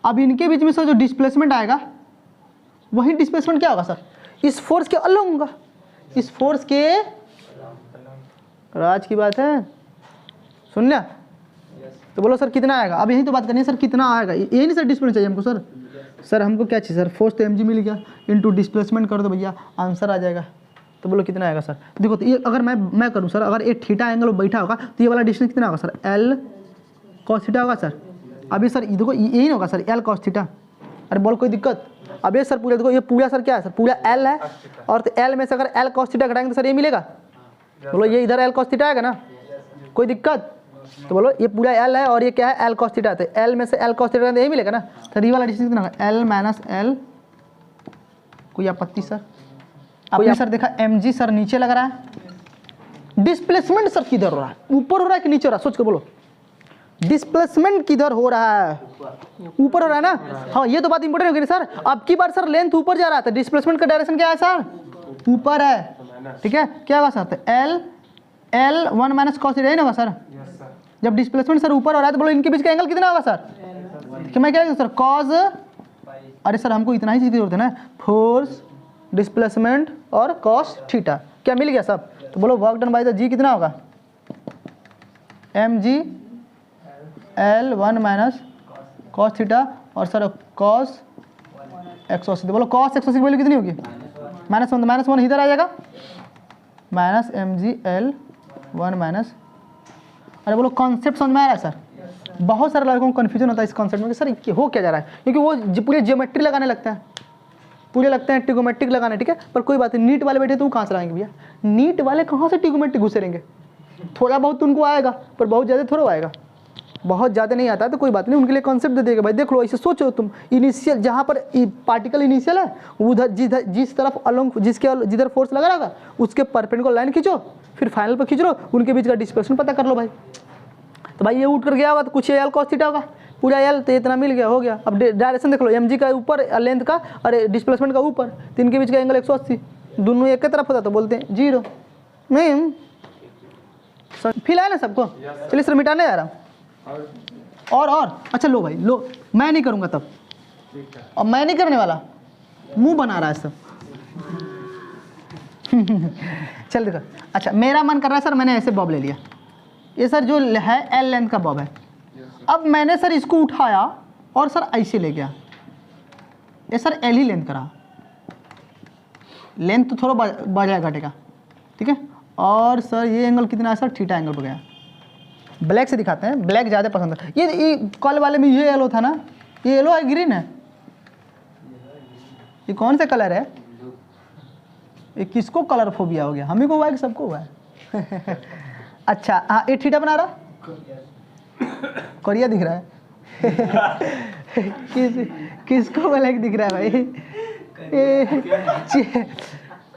अब इनके बीच में सर जो डिस्प्लेसमेंट आएगा वही डिस्प्लेसमेंट क्या होगा सर, इस फोर्स के अलग होगा, इस फोर्स के, राज की बात है सुन लिया, तो बोलो सर कितना आएगा। अब यही तो बात करनी है सर, कितना आएगा, यही नहीं सर डिस्प्लेसमेंट चाहिए हमको सर। सर हमको क्या चाहिए सर, फोर्स तो एम जी मिल गया, इनटू डिस्प्लेसमेंट कर दो भैया, आंसर आ जाएगा। तो बोलो कितना आएगा सर। तो देखो तो ये अगर मैं करूँ सर, अगर एक थीटा एंगल बैठा होगा तो ये वाला डिस्टेंस कितना होगा सर, एल कॉस थीटा होगा सर। अभी सर देखो यही होगा सर, एल कॉस थीटा। अरे बोल कोई दिक्कत। अब ये सर पूरा देखो, ये पूरा सर क्या है सर, पूरा एल है, और तो एल में से अगर एल कॉस थीटा घटाएंगे तो सर ये मिलेगा, बोलो ये इधर एल कॉस थीटा आएगा ना, कोई दिक्कत। तो बोलो ये पूरा एल है और ये क्या है, एल कॉस थीटा, तो एल में से एल कॉस थीटा यही मिलेगा ना। सर ये वाला डिस्टेंस कितना होगा, एल माइनस एल, कोई आपत्ति सर। आपने सर देखा एम जी सर नीचे लग रहा है, डिस्प्लेसमेंट सर किधर हो रहा है, ऊपर हो रहा है कि नीचे हो रहा है, सोच के बोलो, डिस्प्लेसमेंट किधर हो रहा है, ऊपर हो रहा है ना। हाँ ये तो बात इंपॉर्टेंट होगी सर। अब की बार सर लेंथ ऊपर जा रहा था, डिस्प्लेसमेंट का डायरेक्शन क्या है सर, ऊपर है, ठीक है। क्या होगा सर, तो L L 1 minus cos theta, होगा सर। जब डिस्प्लेसमेंट सर ऊपर हो रहा है तो बोलो इनके बीच का एंगल कितना होगा सर, कि मैं क्या सर कॉस, अरे सर हमको इतना ही चीज की जरूरत है ना, फोर्स डिस्प्लेसमेंट और कॉस थीटा, क्या मिल गया सब। तो बोलो work done by the G कितना होगा, M G L 1 minus cos theta और सर कॉस 180। बोलो कॉस 180 की वैल्यू कितनी होगी, -1 इधर आ जाएगा, minus M G L 1 minus. अरे बोलो कॉन्सेप्ट समझ में आ रहा है सर। बहुत सारे लड़कों को कन्फ्यूजन होता है इस कॉन्सेप्ट में कि सर हो क्या जा रहा है, क्योंकि वो पूरे जियोमेट्री लगाने लगता है, पूरे लगते हैं ट्रिगोमेट्रिक लगाने, ठीक है। पर कोई बात नहीं, नीट वाले बैठे तो वो कहाँ से लाएंगे भैया, नीट वाले कहाँ से ट्रिगोमेट्रिक घुसेंगे, थोड़ा बहुत तो उनको आएगा पर बहुत ज़्यादा थोड़ा आएगा, बहुत ज़्यादा नहीं आता तो कोई बात नहीं, उनके लिए कॉन्सेप्ट दे देगा भाई। देख लो ऐसे सोचो तुम, इनिशियल जहाँ पर पार्टिकल इनिशियल है उधर जिस तरफ अलोंग जिधर फोर्स लगा रहेगा उसके परपेंडिकुलर लाइन खींचो, फिर फाइनल पर खींच लो, उनके बीच का डिस्प्लेसमेंट पता कर लो भाई। तो भाई ये उठ कर गया होगा तो कुछ एल कॉस थीटा होगा, पूरा एल तो इतना मिल गया, हो गया। अब डायरेक्शन देख लो, एम जी का ऊपर लेंथ का और डिस्प्लेसमेंट का ऊपर, तो इनके बीच का एंगल 180, दोनों एक तरफ होता तो बोलते हैं 0। नहीं फील है ना सबको, चलिए सर मिटाने जा रहा हूँ। और अच्छा लो भाई लो, मैं नहीं करूँगा तब, और मैं नहीं करने वाला, मुंह बना रहा है सब। चल देखो, अच्छा मेरा मन कर रहा है सर, मैंने ऐसे बॉब ले लिया, ये सर जो है एल लेंथ का बॉब है। अब मैंने सर इसको उठाया और सर ऐसे ले गया, ये सर एल ही लेंथ का रहा, लेंथ तो थोड़ा बढ़ घटेगा, ठीक है। और सर ये एंगल कितना है सर, थीटा एंगल पर गया। ब्लैक से दिखाते हैं, ब्लैक ज़्यादा पसंद है। ये कल वाले में ये येलो था ना, ये येलो है ग्रीन है, ये कौन सा कलर है, ये किसको कलर फोबिया हो गया, हम ही को हुआ है कि सबको हुआ है। अच्छा हाँ, ये थीटा बना रहा, कोरिया दिख रहा है। किसको ब्लैक दिख रहा है भाई।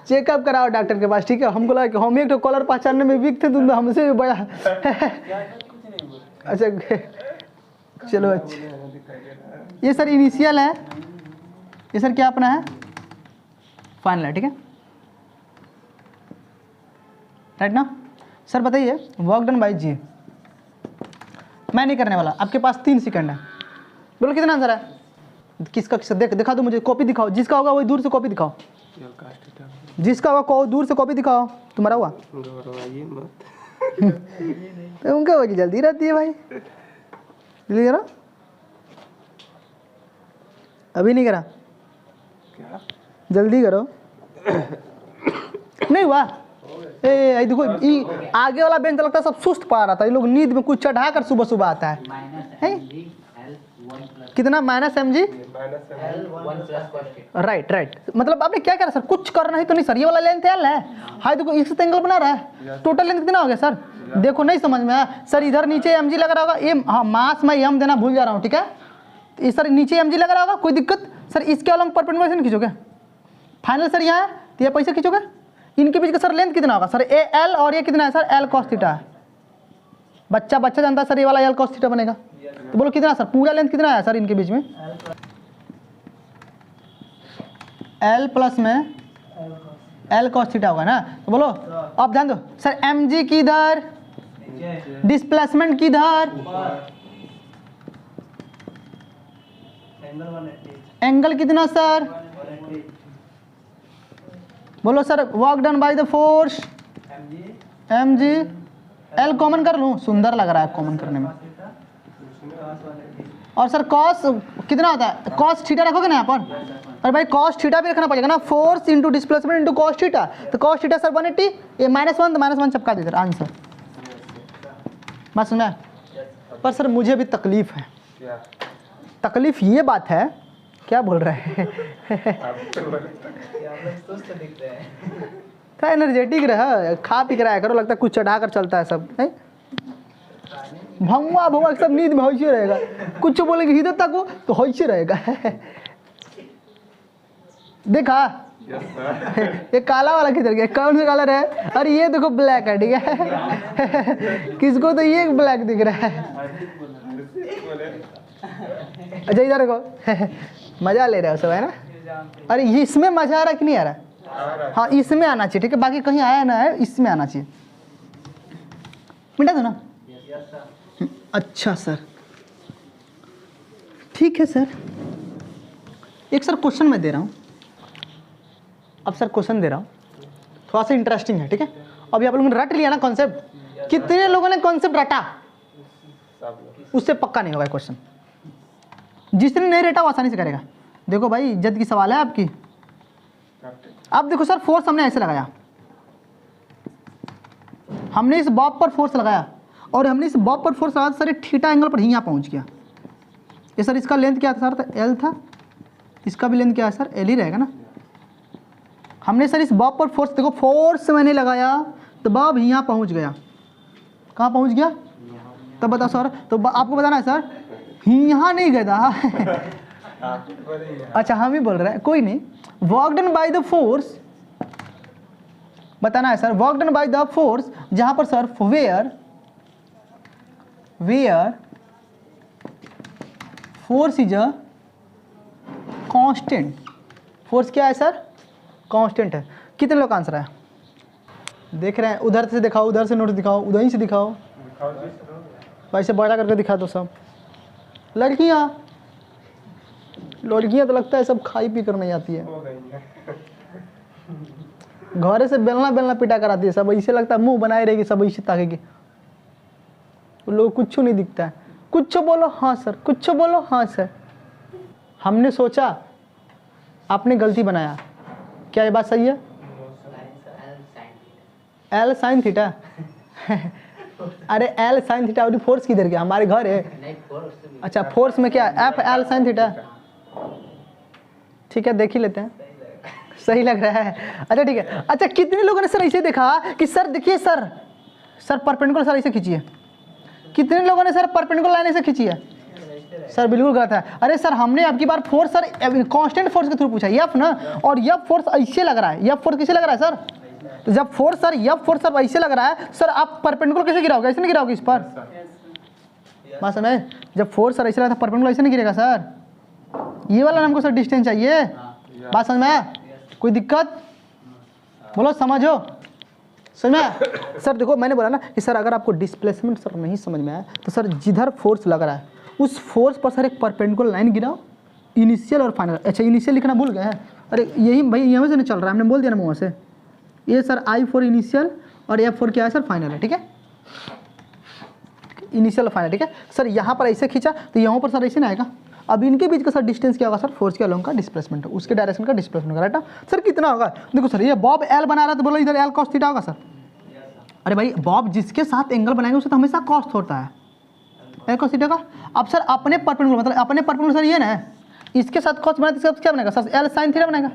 चेकअप कराओ डॉक्टर के पास, ठीक है। हमको लगा कि हम एक तो कॉलर पहचानने में वीक थे, तुम हमसे भी बड़ा। अच्छा चलो अच्छा, ये सर इनिशियल है, ये सर क्या अपना है, फाइनल है, ठीक है राइट ना। सर बताइए वर्क डन बाय जी, मैं नहीं करने वाला, आपके पास 3 सेकंड है, बोलो कितना आंसर है, किसका दिखा दो मुझे, कॉपी दिखाओ, जिसका होगा वही दूर से कॉपी दिखाओ, जिसका होगा दूर से कॉपी दिखाओ। तुम्हारा हुआ तो उनका होगी, जल्दी रहती है भाई, जल्दी करो, अभी नहीं करा, जल्दी करो। नहीं हुआ ए देखो आगे वाला बेंच लगता है सब सुस्त पा रहा था, ये लोग नींद में कुछ चढ़ा कर सुबह सुबह आता है। कितना माइनस एम जी, राइट। मतलब आपने क्या करा सर, कुछ करना ही तो नहीं सर, ये वाला लेंथ एल है, हाई देखो इससे एंगल बना रहा है, टोटल लेंथ कितना हो गया सर, देखो नहीं समझ में आया सर। इधर नीचे एम जी लग रहा होगा, ये हाँ मास में एम देना भूल जा रहा हूँ, ठीक है। इस सर नीचे एम जी लग रहा होगा, कोई दिक्कत सर, इसके अलग परपेंडिकुलर नहीं खींचोगे, फाइनल सर यहाँ है तो ये पैसे खींचोगे, इनके बीच का सर लेंथ कितना होगा सर, ए एल और ये कितना है सर, एल कॉस थीटा है। बच्चा जानता है सर, ये वाला एल कॉस थीटा बनेगा, तो बोलो कितना सर, पूरा लेंथ कितना है सर इनके बीच में, एल प्लस में एल कॉस थीटा होगा ना। तो बोलो अब ध्यान दो सर, एम जी की इधर, डिस्प्लेसमेंट की इधर, एंगल कितना सर, बोलो sir, work done by the force M G, L common कर लूँ, सुंदर लग रहा है कॉमन करने में। और सर कॉस कितना होता है, कॉस थीटा रखोगे ना यहाँ पर, अरे भाई कॉस थीटा भी रखना पड़ेगा ना, force into displacement into cos theta, तो कॉस थीटा सर 180, ये -1 तो -1 चपका दे सर आंसर। बात सुन में, पर सर मुझे भी तकलीफ है, तकलीफ ये बात है, क्या बोल रहे हैं क्या एनर्जेटिक रहा, खा पी कर आया करो, लगता है कुछ चढ़ा कर चलता है सब, नहीं भंगवा भंगवा सब नींद में होइसे रहेगा, कुछ बोलेंगे इधर तक हो तो होइसे रहेगा देखा ये काला वाला किधर गया, कौन सा कलर है, अरे ये देखो ब्लैक है, ठीक है किसको तो ये ब्लैक दिख रहा है, अच्छा इधर देखो मजा ले रहा है सब, है ना। अरे ये इसमें मजा आ रहा है कि नहीं आ रहा, हाँ इसमें आना चाहिए, ठीक है, बाकी कहीं आया ना है, इसमें आना चाहिए, मिटा दो ना। अच्छा सर ठीक है सर, एक सर क्वेश्चन मैं दे रहा हूँ, अब सर क्वेश्चन दे रहा हूँ, थोड़ा सा इंटरेस्टिंग है, ठीक है। अभी आप लोगों ने रट लिया ना कॉन्सेप्ट, कितने लोगों ने कॉन्सेप्ट रटा, उससे पक्का नहीं होगा क्वेश्चन, जिसने नहीं रटा वो आसानी से करेगा। देखो भाई इज्जत की सवाल है आपकी, अब देखो सर फोर्स हमने ऐसे लगाया, हमने इस बॉब पर फोर्स लगाया, और हमने इस बॉब पर फोर्स लगाया, सर ये थीटा एंगल पर ही यहाँ पहुँच गया, ये सर इसका लेंथ क्या था सर, एल था, इसका भी लेंथ क्या है सर, एल ही रहेगा ना। हमने सर इस बॉब पर फोर्स, देखो फोर्स मैंने लगाया तो बॉब यहाँ पहुँच गया, कहाँ पहुँच गया, तब बताओ सर, तो आपको बताना है सर, यहाँ नहीं गया था अच्छा हम ही बोल रहे हैं, कोई नहीं, work done by the force बताना है sir, work done by the force, जहां पर sir where force is a constant, force क्या है सर, कांस्टेंट है। कितने लोग का आंसर है, देख रहे हैं, उधर से दिखाओ, उधर से नोट दिखाओ, उधर ही से दिखाओ, वैसे बड़ा करके दिखा दो सब। लड़कियां तो लगता है सब खाई पी कर नहीं आती है, घरे से बेलना पिटा कर आती है सब, ऐसे लगता है मुंह बनाए रहेगी सब, ऐसे ताकेगी, लोग कुछ नहीं दिखता है, कुछ बोलो हाँ सर, कुछ बोलो हाँ सर। हमने सोचा आपने गलती बनाया, क्या ये बात सही है, एल साइन थीटा अरे एल साइन थीटा और फोर्स किधर गया, हमारे घर है, अच्छा फोर्स में क्या एफ एल साइन थीटा, ठीक है देख ही लेते हैं, सही लग रहा है, अच्छा ठीक है। अच्छा कितने लोगों ने सर ऐसे देखा कि सर देखिए सर परपेंडिकुलर सर ऐसे खींचिए, कितने लोगों ने सर परपेंडिकुलर लाइन ऐसे खींची है, सर बिल्कुल गलत है। अरे सर हमने आपकी बार फोर्स सर कांस्टेंट फोर्स के थ्रू पूछा, एफ ना, और एफ फोर्स ऐसे लग रहा है, एफ फोर्स कैसे लग रहा है सर, तो जब force sir F force sir ऐसे लग रहा है सर, आप परपेंडिकुलर कैसे गिराओगे, ऐसे नहीं गिराओगे इस पर, बात समझ, जब फोर्स सर ऐसे लगा था परपेंडिकुलर ऐसे नहीं गिरेगा सर, ये वाला हमको सर डिस्टेंस चाहिए, बात समझ में, कोई दिक्कत बोलो, समझो समझ में। सर देखो मैंने बोला ना कि सर अगर आपको डिस्प्लेसमेंट सर नहीं समझ में आया तो सर जिधर फोर्स लग रहा है उस फोर्स पर सर एक परपेंडिकुलर लाइन गिराओ, इनिशियल और फाइनल। अच्छा इनिशियल लिखना भूल गए हैं, अरे यही भाई यहाँ से नहीं चल रहा है, हमने बोल दिया ना मुँह से, ये सर आई फॉर इनिशियल और एफ फॉर क्या है सर, फाइनल है, ठीक है, इनिशियल फाइनल, ठीक है सर। यहाँ पर ऐसे खींचा तो यहाँ पर सर ऐसे ना आएगा, अब इनके बीच का सर डिस्टेंस क्या होगा सर, फोर्स के अलोंग का डिस्प्लेसमेंट, उसके डायरेक्शन का डिस्प्लेसमेंट होगा, राइट ना सर। कितना होगा देखो सर, ये बॉब एल बना रहा है तो बोलो इधर एल कॉस थीटा होगा सर, अरे भाई बॉब जिसके साथ एंगल बनाएंगे उससे तो हमेशा कॉस्ट होता है एल कॉस थीटा का। अब सर अपने परपेंडिकुलर मतलब अपने परपेंडिकुलर सर ये ना है, इसके साथ कॉस बनाए तो इसके साथ क्या बनेगा सर, एल साइन थीटा बनेगा,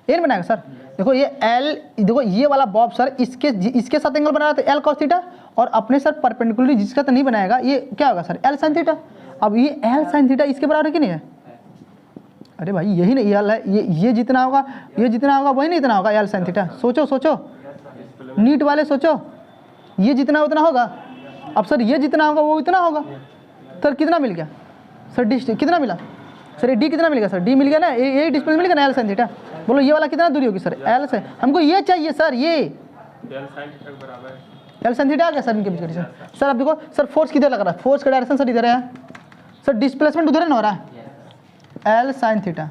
ये नहीं बनेगा सर। देखो ये एल, देखो ये वाला बॉब सर इसके साथ एंगल बना रहा है तो एल कॉस थीटा, और अपने सर परपेंडिकुलरली जिसका तो नहीं बनाएगा ये क्या होगा सर, एल साइन थीटा। अब ये एल साइन थीटा इसके बराबर है कि नहीं है? अरे भाई यही नहीं एल है, ये जितना होगा वही नहीं इतना होगा एल साइन थीटा। सोचो सोचो नीट वाले सोचो, ये जितना उतना होगा। अब सर ये जितना होगा वो इतना होगा। सर कितना मिल गया सर, डी कितना मिला सर, डी कितना मिल गया सर, डी मिल गया ना, ये डिस्टेंस मिल गया ना एल साइन थीटा। बोलो ये वाला कितना दूरी होगी सर, एल से हमको ये चाहिए सर, ये एल साइन थीटा आ गया सर इनके बीच का। सर अब देखो सर फोर्स किधर लग रहा है, फोर्स का डायरेक्शन सर इधर है सर, डिस्प्लेसमेंट उधर है ना हो रहा है एल साइन थीटा,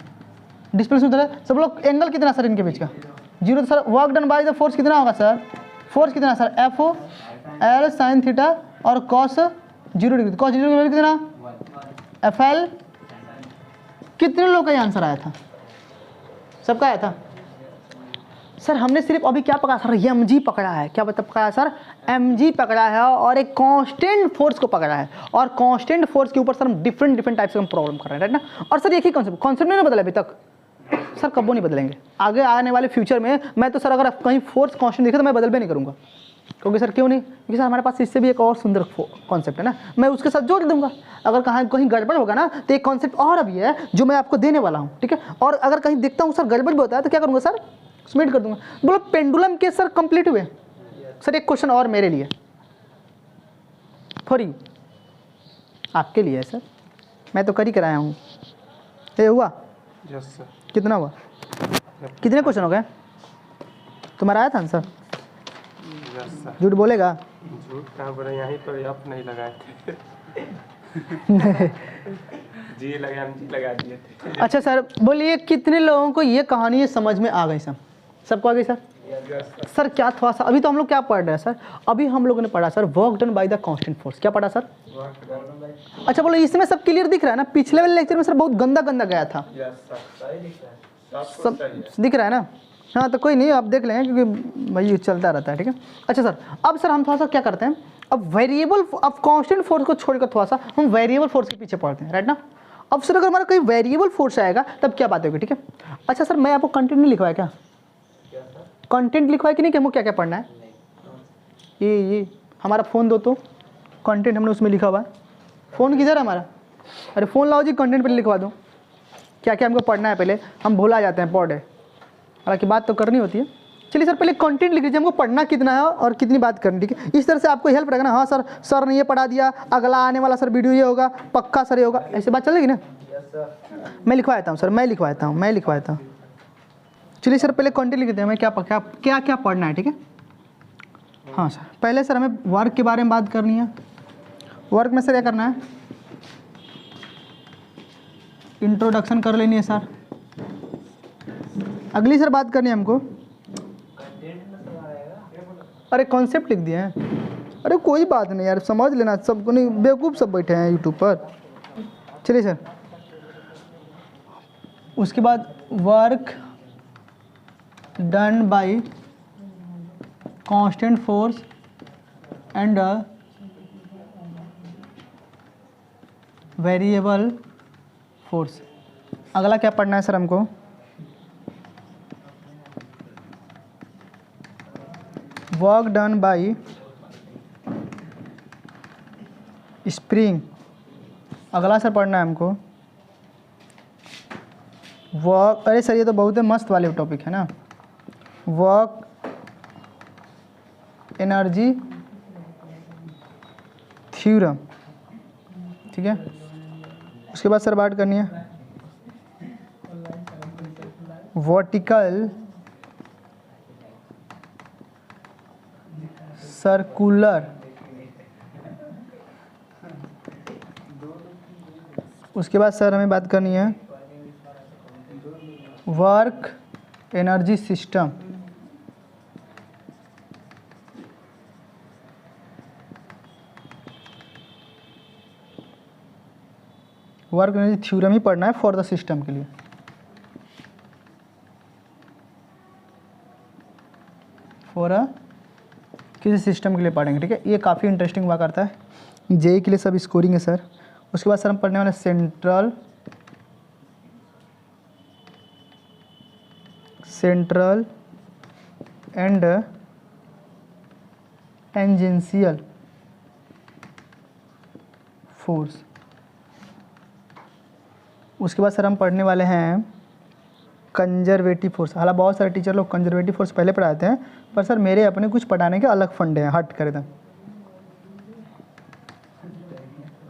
डिस्प्लेसमेंट उधर है। सब लोग एंगल कितना सर इनके बीच का, 0। Sir work done by the force कितना होगा सर, फोर्स कितना sir, F O L sine theta और कॉस 0 डिग्री, कॉस 0 डिग्री कितना, एफ एल। कितने लोग का ये आंसर आया था, सबका आया था सर। हमने सिर्फ अभी क्या पकड़ा सर, एम जी पकड़ा है, क्या पकड़ा है सर, एम जी पकड़ा है और एक कांस्टेंट फोर्स को पकड़ा है, और कांस्टेंट फोर्स के ऊपर सर हम डिफरेंट टाइप से हम प्रॉब्लम कर रहे हैं, राइट ना। और सर एक ही कॉन्सेप्ट नहीं बदला अभी तक सर, कब नहीं बदलेंगे आगे आने वाले फ्यूचर में। मैं तो सर अगर कहीं फोर्स कांस्टेंट दिखे तो मैं बदल भी नहीं करूँगा, क्योंकि सर क्यों नहीं, क्योंकि सर हमारे पास इससे भी एक और सुंदर कॉन्सेप्ट है ना, मैं उसके साथ जोड़ दूंगा। अगर कहीं गड़बड़ होगा ना तो एक कॉन्सेप्ट और अभी है जो मैं आपको देने वाला हूँ, ठीक है। और अगर कहीं देखता हूँ सर गड़बड़ भी होता है तो क्या करूँगा सर, सबमिट कर दूंगा। बोलो पेंडुलम के सर कंप्लीट हुए सर। एक क्वेश्चन और मेरे लिए फॉर यू, आपके लिए है सर, मैं तो कर ही कराया हूँ। ये हुआ यस सर। कितना हुआ, कितने क्वेश्चन हो गए तुम्हारा, आया था आंसर? Yes sir. झूठ बोलेगा? झूठ कहाँ बोले, यहीं पर आप नहीं लगाए थे। जी लगा, हम जी लगा दिए थे। अच्छा सर बोलिए कितने लोगों को ये कहानी ये समझ में आ गई सर, सबको आ गई सर? सर क्या थोड़ा सा अभी तो हम लोग क्या पढ़ रहे हैं सर, अभी हम लोगों ने पढ़ा sir work done by the constant force, क्या पढ़ा सर? अच्छा बोलो इसमें सब क्लियर दिख रहा है ना, पिछले वाले लेक्चर में सर बहुत गंदा गया था, सब दिख रहा है ना। हाँ तो कोई नहीं, आप देख लेंगे क्योंकि भाई चलता रहता है, ठीक है। अच्छा सर अब सर हम थोड़ा सा क्या करते हैं, अब वेरिएबल, अब कांस्टेंट फोर्स को छोड़कर थोड़ा सा हम वेरिएबल फोर्स के पीछे पढ़ते हैं, राइट ना। अब सर अगर हमारा कोई वेरिएबल फोर्स आएगा तब क्या बात होगी, ठीक है। अच्छा सर मैं आपको कंटेंट नहीं लिखवाया क्या, कंटेंट लिखवाया कि नहीं कि हमको क्या क्या पढ़ना है? ये हमारा फ़ोन दो तो कंटेंट हमने उसमें लिखा हुआ है। फ़ोन किधर है हमारा? अरे फ़ोन लाओ जी, कंटेंट पहले लिखवा दो, क्या क्या हमको पढ़ना है पहले, हम भूला जाते हैं पढ़े, हालांकि बात तो करनी होती है। चलिए सर पहले कंटेंट लिख लीजिए, हमको पढ़ना कितना है और कितनी बात करनी, ठीक है। इस तरह से आपको हेल्प रहेगा ना, हाँ सर ने ये पढ़ा दिया, अगला आने वाला सर वीडियो ये होगा, पक्का सर ये होगा, ऐसे बात चलेगी ना। मैं लिखवा देता हूँ सर, मैं लिखवाता हूँ। चलिए सर पहले कंटेंट लिख देते हैं, हमें क्या पढ़ना है, ठीक है। हाँ सर पहले सर हमें वर्क के बारे में बात करनी है। वर्क में सर क्या करना है, इंट्रोडक्शन कर लेनी है सर। अगली सर बात करनी है हमको, अरे कॉन्सेप्ट लिख दिए हैं, अरे कोई बात नहीं यार, समझ लेना, सबको नहीं बेवकूफ़ सब बैठे हैं यूट्यूब पर। चलिए सर उसके बाद work done by constant force and variable force. अगला क्या पढ़ना है सर हमको, वर्क डन बाय स्प्रिंग। अगला सर पढ़ना है हमको वर्क, अरे सर ये तो बहुत ही मस्त वाले टॉपिक है ना, वर्क एनर्जी थ्योरम, ठीक है। उसके बाद सर बात करनी है वर्टिकल सर्कुलर, उसके बाद सर हमें बात करनी है work energy system, work energy theorem ही पढ़ना है फॉर द सिस्टम के लिए। फॉर अ किसी सिस्टम के लिए पढ़ेंगे, ठीक है। ये काफ़ी इंटरेस्टिंग हुआ करता है, जेई के लिए सब स्कोरिंग है सर। उसके बाद सर हम पढ़ने वाले सेंट्रल एंड टेंजेंशियल फोर्स। उसके बाद सर हम पढ़ने वाले हैं कंजर्वेटिव फोर्स। हालांकि बहुत सारे टीचर लोग कंजर्वेटिव फोर्स पहले पढ़ाते हैं, पर सर मेरे अपने कुछ पढ़ाने के अलग फंडे हैं, हट कर दें।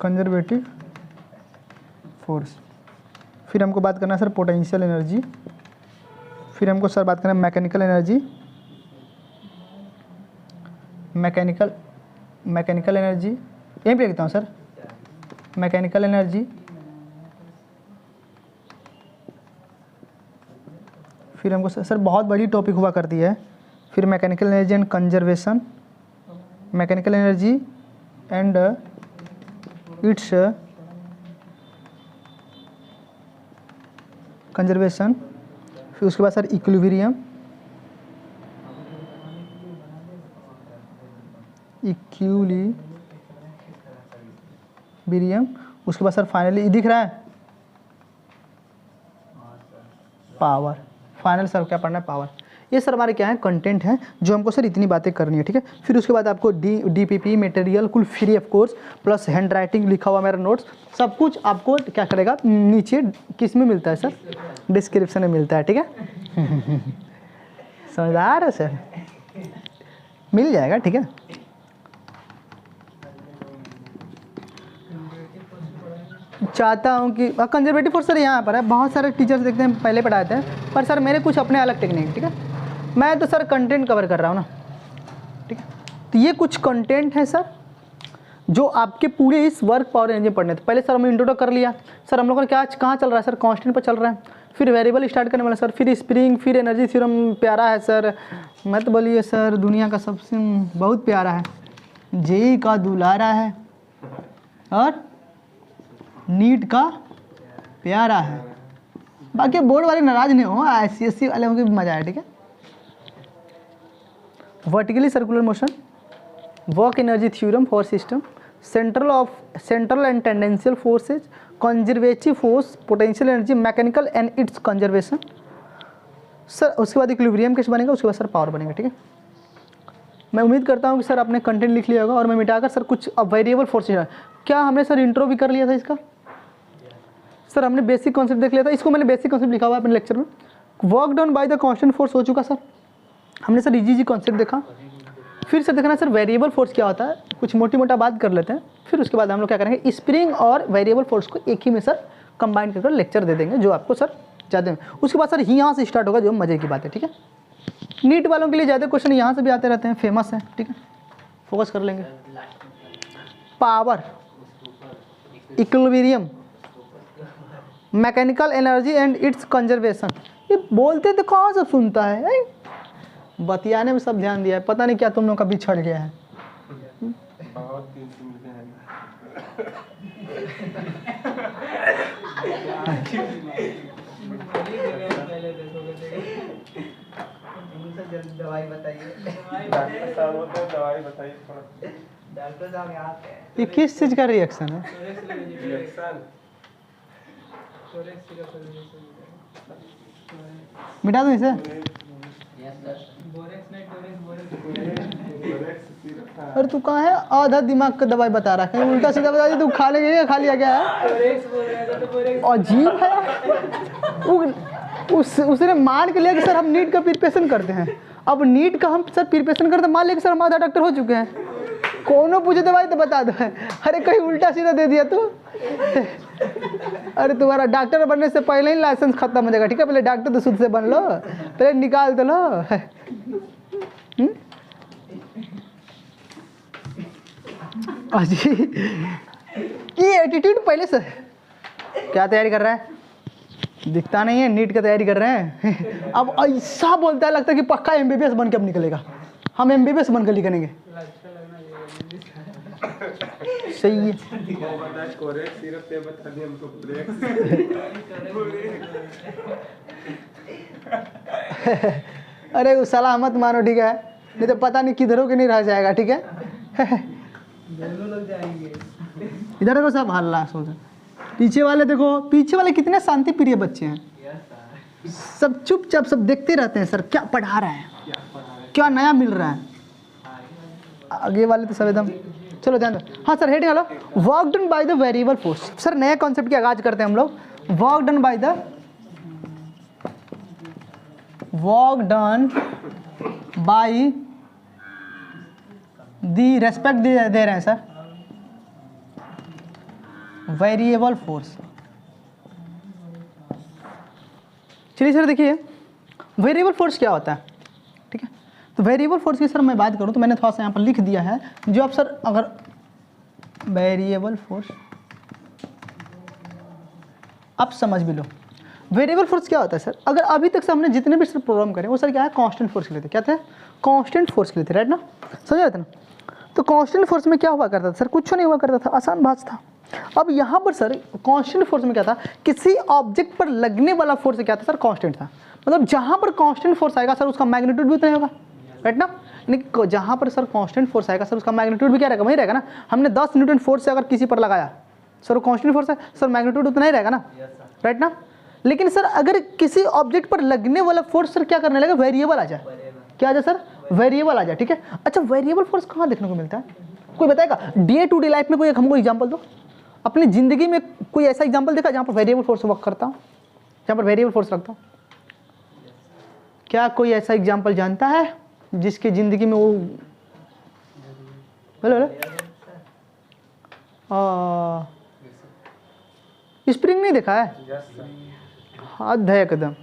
कंजर्वेटिव फोर्स, फिर हमको बात करना है सर पोटेंशियल एनर्जी, फिर हमको सर बात करना है मैकेनिकल एनर्जी, मैकेनिकल एनर्जी यहीं पे लिखता हूँ सर, मैकेनिकल एनर्जी, फिर हमको सर बहुत बड़ी टॉपिक हुआ करती है, फिर mechanical energy and conservation, mechanical energy and it's conservation, फिर उसके बाद सर इक्विलिब्रियम, उसके बाद सर फाइनली दिख रहा है पावर। फाइनल सर क्या पढ़ना है, पावर। ये सर हमारे क्या है, कंटेंट है जो हमको सर इतनी बातें करनी है, ठीक है। फिर उसके बाद आपको डीपीपी मटेरियल कुल free of course, plus hand writing लिखा हुआ मेरा नोट्स, सब कुछ आपको क्या करेगा नीचे किस में मिलता है सर, डिस्क्रिप्शन में मिलता है, ठीक है। समझदार है सर, मिल जाएगा, ठीक है। चाहता हूँ कि कंजर्वेटिव फोर्स सर यहाँ पर है, बहुत सारे टीचर्स देखते हैं पहले पढ़ाते हैं, पर सर मेरे कुछ अपने अलग टेक्निक, ठीक है। मैं तो सर कंटेंट कवर कर रहा हूँ ना, ठीक है। तो ये कुछ कंटेंट है सर जो आपके पूरे इस वर्क पावर एनर्जी पढ़ने थे। पहले सर हमने इंट्रोडक्ट कर लिया, सर हम लोगों ने क्या कहाँ चल रहा है सर, कांस्टेंट पर चल रहा है, फिर वेरिएबल स्टार्ट करने वाला सर, फिर स्प्रिंग, फिर एनर्जी थ्योरम प्यारा है सर, मत बोलिए सर, दुनिया का सबसे बहुत प्यारा है, जेई का दुलारा है और नीट का प्यारा है। बाकी बोर्ड वाले नाराज नहीं हो, ICSE वाले होंगे मजा है, ठीक है। Vertically circular motion, work energy theorem for system, central and tangential forces, conservative force, potential energy, mechanical and it's conservation sir. उसके बाद इक्विलिब्रियम कैसे बनेगा, उसके बाद सर पावर बनेगा, ठीक है। मैं उम्मीद करता हूँ कि सर आपने कंटेंट लिख लिया होगा, और मैं मिटाकर सर कुछ अब वेरिएबल फोर्सेज, क्या हमने सर इंट्रो भी कर लिया था इसका सर, हमने बेसिक कॉन्सेप्ट देख लिया था, इसको मैंने बेसिक कॉन्सेप्ट लिखा हुआ है अपने लेक्चर में। Work done by the constant force हो चुका सर, हमने सर इजी कॉन्सेप्ट देखा। फिर से देखना सर वेरिएबल फोर्स क्या होता है, कुछ मोटी मोटा बात कर लेते हैं, फिर उसके बाद हम लोग क्या करेंगे, स्प्रिंग और वेरिएबल फोर्स को एक ही में सर कंबाइन करके लेक्चर दे देंगे, जो आपको सर ज़्यादा। उसके बाद सर यहाँ से स्टार्ट होगा जो मज़े की बात है, ठीक है। नीट वालों के लिए ज़्यादा क्वेश्चन यहाँ से भी आते रहते हैं, फेमस है, ठीक है, फोकस कर लेंगे। Power, equilibrium, mechanical energy and it's conservation, ये बोलते तो कहाँ सब सुनता है, बतियाने में सब ध्यान दिया है, पता नहीं क्या तुम लोग का बिछड़ गया है। बहुत दिन से मिले हैं। दवाई बताइए, डॉक्टर साहब हो तो दवाई बताइए थोड़ा। डॉक्टर साहब यहाँ पे हैं। ये किस चीज़ का रिएक्शन है, रिएक्शन मिटा दूँ इसे। अरे तू कहाँ है, आधा दिमाग का दवाई बता रहा है, उल्टा सीधा बता दी, तू खा लेगा खा लिया क्या है, अजीब है। उसने मान के लिया कि सर हम नीट का प्रिपरेशन करते हैं, अब नीट का हम सर प्रिपरेशन करते, मान लिया कि सर हम आधा डॉक्टर हो चुके हैं, कौनों पूछे दवाई तो बता दो, अरे कहीं उल्टा सीधा दे दिया तू। अरे तुम्हारा डॉक्टर बनने से पहले ही लाइसेंस खत्म हो जाएगा, ठीक है, पहले डॉक्टर तो खुद से बन लो, पहले निकाल तो लो। अजी ये एटीट्यूड पहले से, क्या तैयारी कर रहा है, दिखता नहीं है, नीट की तैयारी कर रहे हैं। अब ऐसा बोलता है, लगता है कि पक्का MBBS बन के अब निकलेगा, हम MBBS बन कर निकलेंगे। सही है, वो बता कोरेक्स सिरप पे बता दिए हमको ब्रेक्स। अरे वो सलाह मत मानो, ठीक है, नहीं तो पता नहीं किधर हो कि नहीं रह जाएगा, ठीक है। दोनों लोग जाएंगे। इधर देखो सब हल्ला सोच, पीछे वाले देखो, पीछे वाले कितने शांति प्रिय बच्चे हैं, यस सर। सब चुपचाप सब देखते रहते हैं सर क्या पढ़ा रहा है, क्या नया मिल रहा है। आगे वाले तो सब एकदम, चलो ध्यान दो। हाँ sir, heading hello, work done by the variable force. Sir नए कॉन्सेप्ट की आगाज करते हैं हम लोग। Work done by the, work done by the, respect दे रहे हैं सर, वेरिएबल फोर्स। चलिए सर देखिए, वेरिएबल फोर्स क्या होता है, ठीक है। तो वेरिएबल फोर्स की सर मैं बात करूं तो मैंने थोड़ा सा यहाँ पर लिख दिया है, जो आप सर अगर वेरिएबल फोर्स आप समझ भी लो। वेरिएबल फोर्स क्या होता है सर, अगर अभी तक से हमने जितने भी सर प्रोग्राम करे वो सर क्या है, कांस्टेंट फोर्स के लिए थे। क्या थे? कांस्टेंट फोर्स के लिए थे, राइट ना, समझ आते ना। तो कांस्टेंट फोर्स में क्या हुआ करता था सर, कुछ नहीं हुआ करता था, आसान बात था। अब यहाँ पर सर कांस्टेंट फोर्स में क्या था, किसी ऑब्जेक्ट पर लगने वाला फोर्स क्या था सर, कांस्टेंट था। मतलब जहाँ पर कांस्टेंट फोर्स आएगा सर उसका मैग्नीट्यूड भी उतना ही होगा, राइट ना। यानी जहाँ पर सर कांस्टेंट फोर्स आएगा सर उसका मैग्नीट्यूड भी क्या रहेगा, वही रहेगा ना। हमने 10 न्यूटन फोर्स से अगर किसी पर लगाया सर वो कांस्टेंट फोर्स है सर, मैग्नीट्यूड उतना ही रहेगा ना, राइट ना। लेकिन सर अगर किसी ऑब्जेक्ट पर लगने वाला फोर्स सर क्या करने लगा, वेरिएबल आ जाए। क्या आ जाए सर, वेरिएबल आ जाए, ठीक है। अच्छा वेरिएबल फोर्स कहाँ देखने को मिलता है, कोई बताएगा? डे टू डे लाइफ में कोई एक हमको एग्जाम्पल दो, अपनी जिंदगी में कोई ऐसा एग्जाम्पल देखा जहाँ पर वेरिएबल फोर्स वर्क करता हूँ, जहाँ पर वेरिएबल फोर्स रखता हूँ? क्या कोई ऐसा एग्जाम्पल जानता है जिसकी जिंदगी में वो, बोलो स्प्रिंग नहीं देखा है? हाथ है एकदम।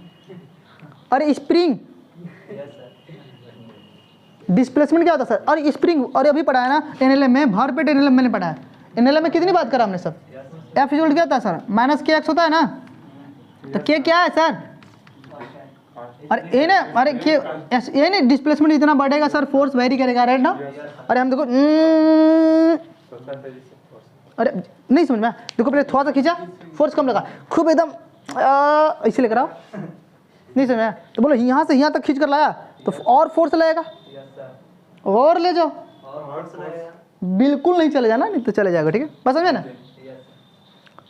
अरे स्प्रिंग डिस्प्लेसमेंट क्या होता है सर, और स्प्रिंग, और अभी पढ़ा है ना एनएलएम में, भर पेट एनएलएम मैंने पढ़ा है। एनएलएम में कितनी बात करा हमने सब, एफ इक्वल क्या होता है सर, माइनस के एक्स होता है ना, तो के क्या है सर, अरे ए ना, अरे के ये नहीं, डिस्प्लेसमेंट इतना बढ़ेगा सर फोर्स वेरी करेगा, राइट ना। अरे हम देखो अरे नहीं समझ में, देखो पहले थोड़ा सा खींचा फोर्स कम लगा, खूब एकदम ऐसे लेकर आओ, नहीं समझ में, तो बोलो यहाँ से यहाँ तक खींच कर लाया तो और फोर्स लगेगा, और ले जाओ, बिल्कुल नहीं चले जाना, नहीं तो चले जाएगा, ठीक है, बस समझे ना।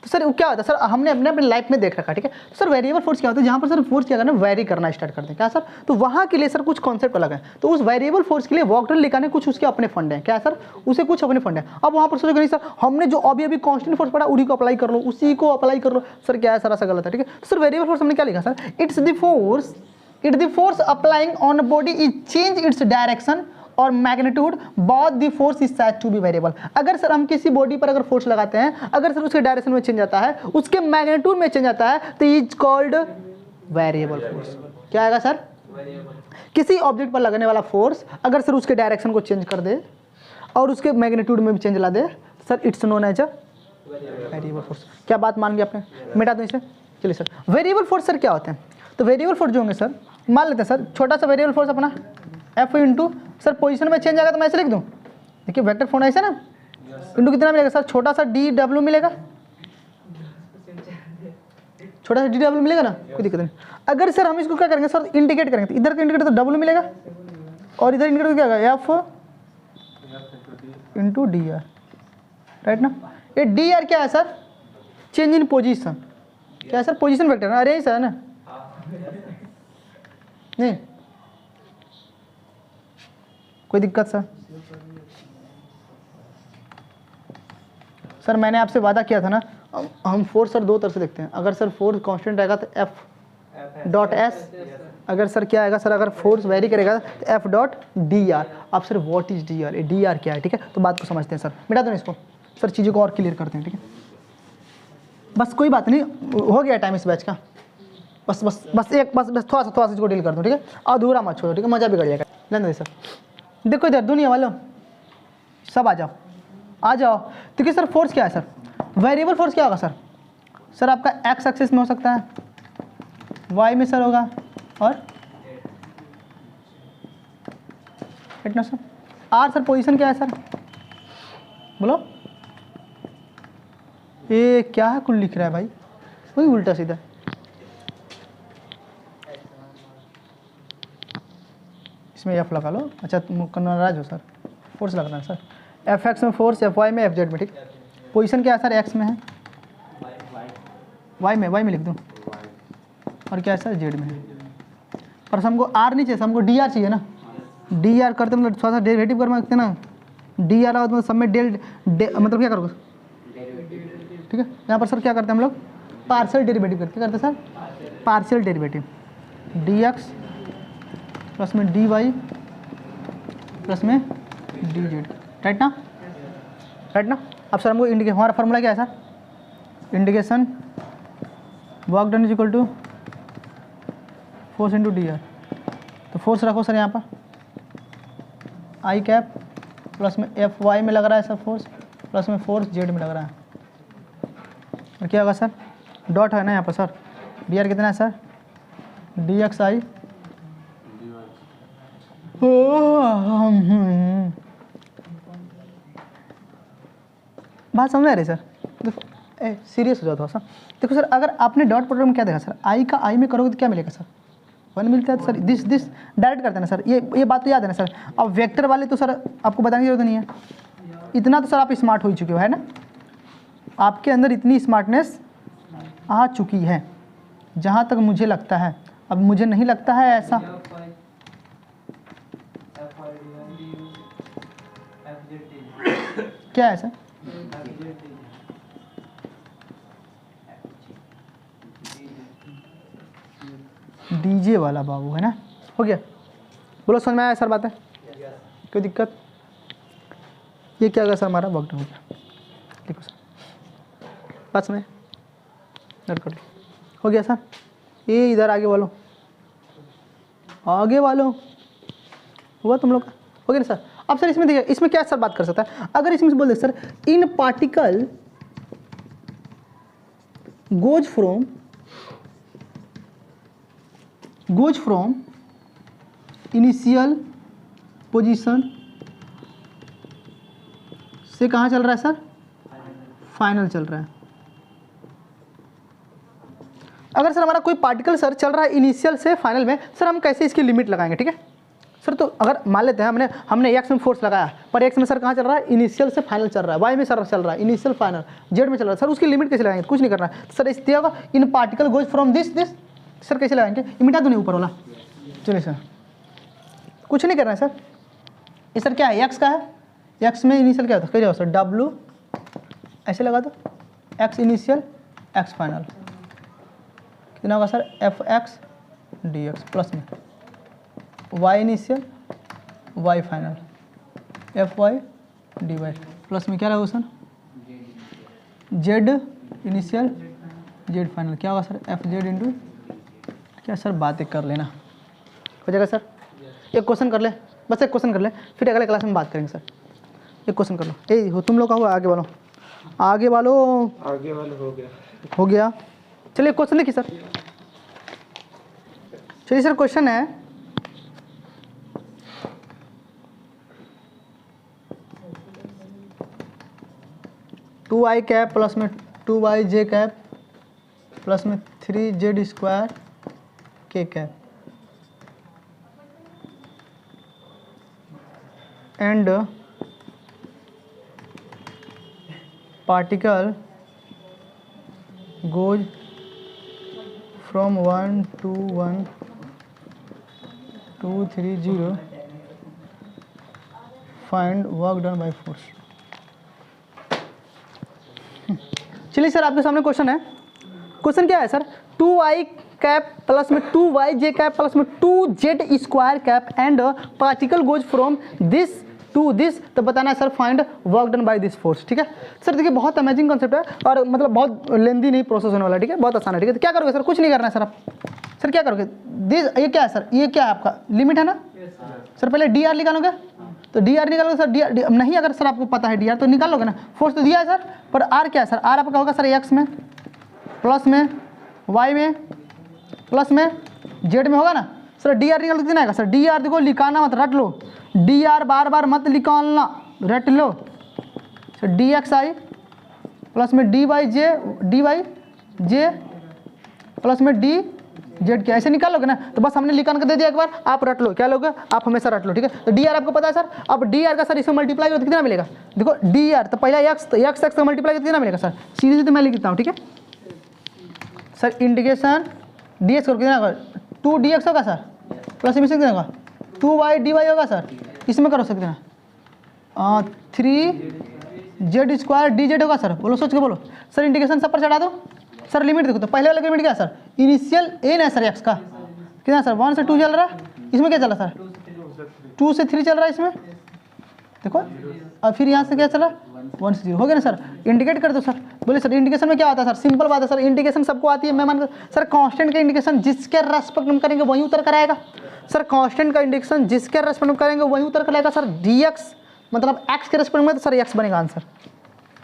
तो सर वो क्या होता है सर, हमने अपने अपने लाइफ में देख रखा, ठीक है। तो सर वेरिएबल फोर्स क्या होता है, जहाँ पर सर फोर्स क्या करना, वेरी करना स्टार्ट करते हैं, क्या सर, तो वहाँ के लिए सर कुछ कॉन्सेप्ट अलग है। तो उस वेरिएबल फोर्स के लिए वर्क डन लिखाने कुछ उसके अपने फंड है, क्या सर, उसे कुछ अपने फंड है। अब वहाँ पर सोचोगे नहीं सर हमने जो अभी अभी कांस्टेंट फोर्स पढ़ा उसी को अप्लाई कर लो, उसी को अप्लाई कर लो, सर क्या है सर, ऐसा गलत है, ठीक है। तो सर वेरिएबल फोर्स हमने क्या लिखा sir, it's the force applying on body is change its direction और magnitude, both the force is said to be variable. अगर सर हम किसी बॉडी पर अगर फोर्स लगाते हैं, अगर सर उसके डायरेक्शन में चेंज आता है, उसके मैग्नीट्यूड में चेंज आता है, तो इज कॉल्ड वेरिएबल फोर्स। क्या आएगा सर, किसी ऑब्जेक्ट पर लगने वाला फोर्स अगर सर उसके डायरेक्शन को चेंज कर दे और उसके मैग्नीट्यूड में भी चेंज ला दे, sir it's known as a variable force. क्या बात मान गया आपने, मिटा दो इसे। चलिए सर वेरिएबल फोर्स सर क्या होते हैं, तो वेरिएबल फोर्स जो होंगे सर, मान लेते हैं सर छोटा सा वेरिएबल फोर्स अपना एफ इंटू सर पोजीशन में चेंज आएगा तो मैं ऐसे लिख दूं, देखिए वेक्टर फोन ऐसे ना, इंटू कितना मिलेगा सर, छोटा सा डी डब्ल्यू मिलेगा, छोटा सा डी डब्ल्यू मिलेगा ना, कोई दिक्कत नहीं। अगर सर हम इसको क्या करेंगे सर, इंडिकेट करेंगे, तो इधर का इंडिकेटर तो डब्ल्यू मिलेगा और इधर इंडिकेटर क्या होगा, F into D are, right ना। ये डी आर क्या है सर, चेंज इन पोजीशन, क्या है सर, पोजीशन वेक्टर ना, अरे सर ना, नहीं कोई दिक्कत सर। सर मैंने आपसे वादा किया था ना, हम फोर्स सर दो तरह से देखते हैं, अगर सर फोर्स कांस्टेंट रहेगा तो एफ डॉट एस, अगर सर क्या आएगा सर, अगर फोर्स वेरी करेगा तो एफ डॉट डी आर। अब sir what is D R, D R क्या है, ठीक है, तो बात को समझते हैं सर, मिटा दो इसको सर, चीज़ों को और क्लियर करते हैं, ठीक है। बस कोई बात नहीं, हो गया टाइम इस बैच का, बस बस बस एक बस बस थोड़ा सा इसको डील कर दो, ठीक है, अधूरा मत छोड़ो, ठीक है, मजा बिगड़ जाएगा। लेने दे सर, देखो इधर दुनिया वालों सब आ जाओ, आ जाओ। तो क्या सर फोर्स क्या है सर, वेरिएबल फोर्स क्या होगा सर, सर आपका एक्स एक्सिस में हो सकता है, वाई में सर होगा, और इतना सर आर, सर पोजीशन क्या है सर, बोलो ये क्या है, कुल लिख रहा है भाई, वही उल्टा सीधा, इसमें एफ लगा लो। अच्छा तुम नाराज हो सर, फोर्स लगना है सर। एफ एक्स में फोर्स, एफ वाई में, एफ जेड में, ठीक। पोजीशन क्या है सर, एक्स में है, वाई में लिख दूँ, और क्या है सर जेड में है। पर हमको आर नहीं चाहिए, हमको डी आर चाहिए ना। डी आर करते मतलब थोड़ा सा डेरिवेटिव कर सकते ना, डी आर मतलब सब में मतलब क्या करोगे, ठीक है। यहाँ पर सर क्या करते हैं हम लोग, पार्शियल डेरिवेटिव करते हैं sir, partial derivative D x plus में डी वाई प्लस में डी जेड, राइट ना, राइट ना। अब सर हमको हमारा फॉर्मूला क्या है sir, integration work done is equal to force into D R. तो फोर्स रखो सर यहाँ पर आई कैप प्लस में एफ वाई में लग रहा है सर फोर्स, प्लस में फोर्स जेड में लग रहा है। और क्या होगा सर, डॉट है ना यहाँ पर सर, डी आर कितना है सर, डी एक्स आई बात समझ आ रही सर। देखो सीरियस हो जाओ थोड़ा सा। देखो सर अगर आपने डॉट प्रोडक्ट में क्या देखा सर, आई का आई में करोगे तो क्या मिलेगा सर, 1 मिलता है। तो सर दिस डायरेक्ट करते हैं ना सर, ये बात तो याद है ना सर। अब वेक्टर वाले तो सर आपको बताने की जरूरत नहीं है, इतना तो सर आप स्मार्ट हो ही चुके हो, है ना। आपके अंदर इतनी स्मार्टनेस आ चुकी है जहाँ तक मुझे लगता है। अब मुझे नहीं लगता है ऐसा, क्या है सर, डीजे वाला बाबू है ना। हो गया, बोलो समझ में आया सर बात है, कोई दिक्कत। ये क्या होगा सर, हमारा वर्क हो गया। देखो सर बात समझ नोट कर लो, हो गया सर। ये इधर आगे वालों, आगे वालों हुआ तुम लोग का, हो गया ना सर। अब सर इसमें देखिए, इसमें क्या सर बात कर सकता है, अगर इसमें बोल दे sir in particle goes from initial position से कहाँ चल रहा है सर, फाइनल चल रहा है। अगर सर हमारा कोई पार्टिकल सर चल रहा है इनिशियल से फाइनल में, सर हम कैसे इसकी लिमिट लगाएंगे, ठीक है सर। तो अगर मान लेते हैं हमने एक्स में फोर्स लगाया, पर एक्स में सर कहाँ चल रहा है, इनिशियल से फाइनल चल रहा है, वाई में सर चल रहा है इनिशियल फाइनल, जेड में चल रहा है, सर उसकी लिमिट कैसे लगाएंगे, कुछ नहीं करना है सर। इस दिया होगा in particle goes from this sir कैसे लगाएंगे, ये मिटा दो नहीं ऊपर वाला, चलिए सर कुछ नहीं करना है सर। ये सर क्या है, एक्स का है, एक्स में इनिशियल क्या होता है, कह जाओ सर डब्लू ऐसे लगा दो, एक्स इनिशियल एक्स फाइनल, कितना होगा sir F x d x, plus में y initial y final F y d Y, plus में क्या रहेगा sir z initial z final, क्या होगा सर एफ जेड इंटू, क्या सर बातें कर लेना हो जाएगा सर। एक क्वेश्चन कर ले, बस एक क्वेश्चन कर ले, फिर अगले क्लास में बात करेंगे सर। एक क्वेश्चन कर लो, ए हो तुम लोग का हुआ, आगे वालों हो गया। चलिए क्वेश्चन लिखिए सर, चलिए सर क्वेश्चन है टू आई कैप प्लस में 2y जे कैप प्लस में 3z स्क्वायर के cap and particle goes from 1 to 1 2 3 0 find work done by force। चलिए सर आपके सामने क्वेश्चन है, क्वेश्चन क्या है सर, 2i कैप प्लस में 2y जे कैप प्लस में 2z square cap and particle goes from this to this, तो बताना है sir find work done by this force. ठीक है सर, देखिए बहुत अमेजिंग कॉन्सेप्ट है और मतलब बहुत लेंदी नहीं प्रोसेस होने वाला है, ठीक है बहुत आसान है। ठीक है तो क्या करोगे सर, कुछ नहीं करना है सर आप, सर क्या करोगे दिस, ये क्या है सर, ये क्या है आपका लिमिट है ना सर, पहले डी आर निकालोगे, तो डी आर निकालोगे सर, डी नहीं अगर सर आपको पता है डी आर तो निकालोगे ना, फोर्स तो दिया है सर, पर आर क्या है सर, आर आपका होगा सर एक्स में प्लस में वाई में प्लस में जेड में होगा ना सर। डी आर निकाल कितना आएगा सर, डी आर देखो लिखाना मत, रट लो, डी आर बार बार मत निकालना, रट लो सर, डी एक्स आई प्लस में डी वाई जे प्लस में डी जेड क्या ऐसे निकाल लोगे ना, तो बस हमने निकाल कर दे दिया एक बार, आप रट लो, क्या लोगे आप हमेशा रट लो, ठीक है। तो डी आर आपको पता है सर, अब डी आर का सर इसमें मल्टीप्लाई हो तो कितना मिलेगा, देखो डी आर तो पहला एक्स, तो एक्स एक्स का मल्टीप्लाई कितना मिलेगा सर, सीधे सीधे मैं लिख देता हूँ, ठीक है सर। इंटीग्रेशन डी एक्स कितना होगा, 2 dx होगा सर, प्लस में से कितना होगा 2y dy होगा सर, इसमें करो सर कितना 3z² dz होगा सर, बोलो सोच के बोलो सर। इंटीग्रेशन सब पर चढ़ा दो सर, लिमिट देखो तो पहले वाला लिमिट क्या है सर, इनिशियल ए ना सर एक्स का कितना सर 1 से 2 चल रहा है, इसमें क्या चला सर 2 से 3 चल रहा है इसमें, देखो और फिर यहाँ से क्या चला 1 से 0 हो गया ना सर। इंडिकेट कर दो सर, बोले सर इंडिकेशन में क्या आता है सर, सिंपल बात है सर, इंडिकेशन सबको आती है, मैं मान सर कांस्टेंट का इंडिकेशन जिसके रेस्पेक्ट में करेंगे वही उतर कर आएगा सर, कांस्टेंट का इंडिकेशन जिसके रेस्पेक्ट में करेंगे वही उतर कर आएगा सर। dx मतलब x के रेस्पेक्ट में तो सर x बनेगा आंसर।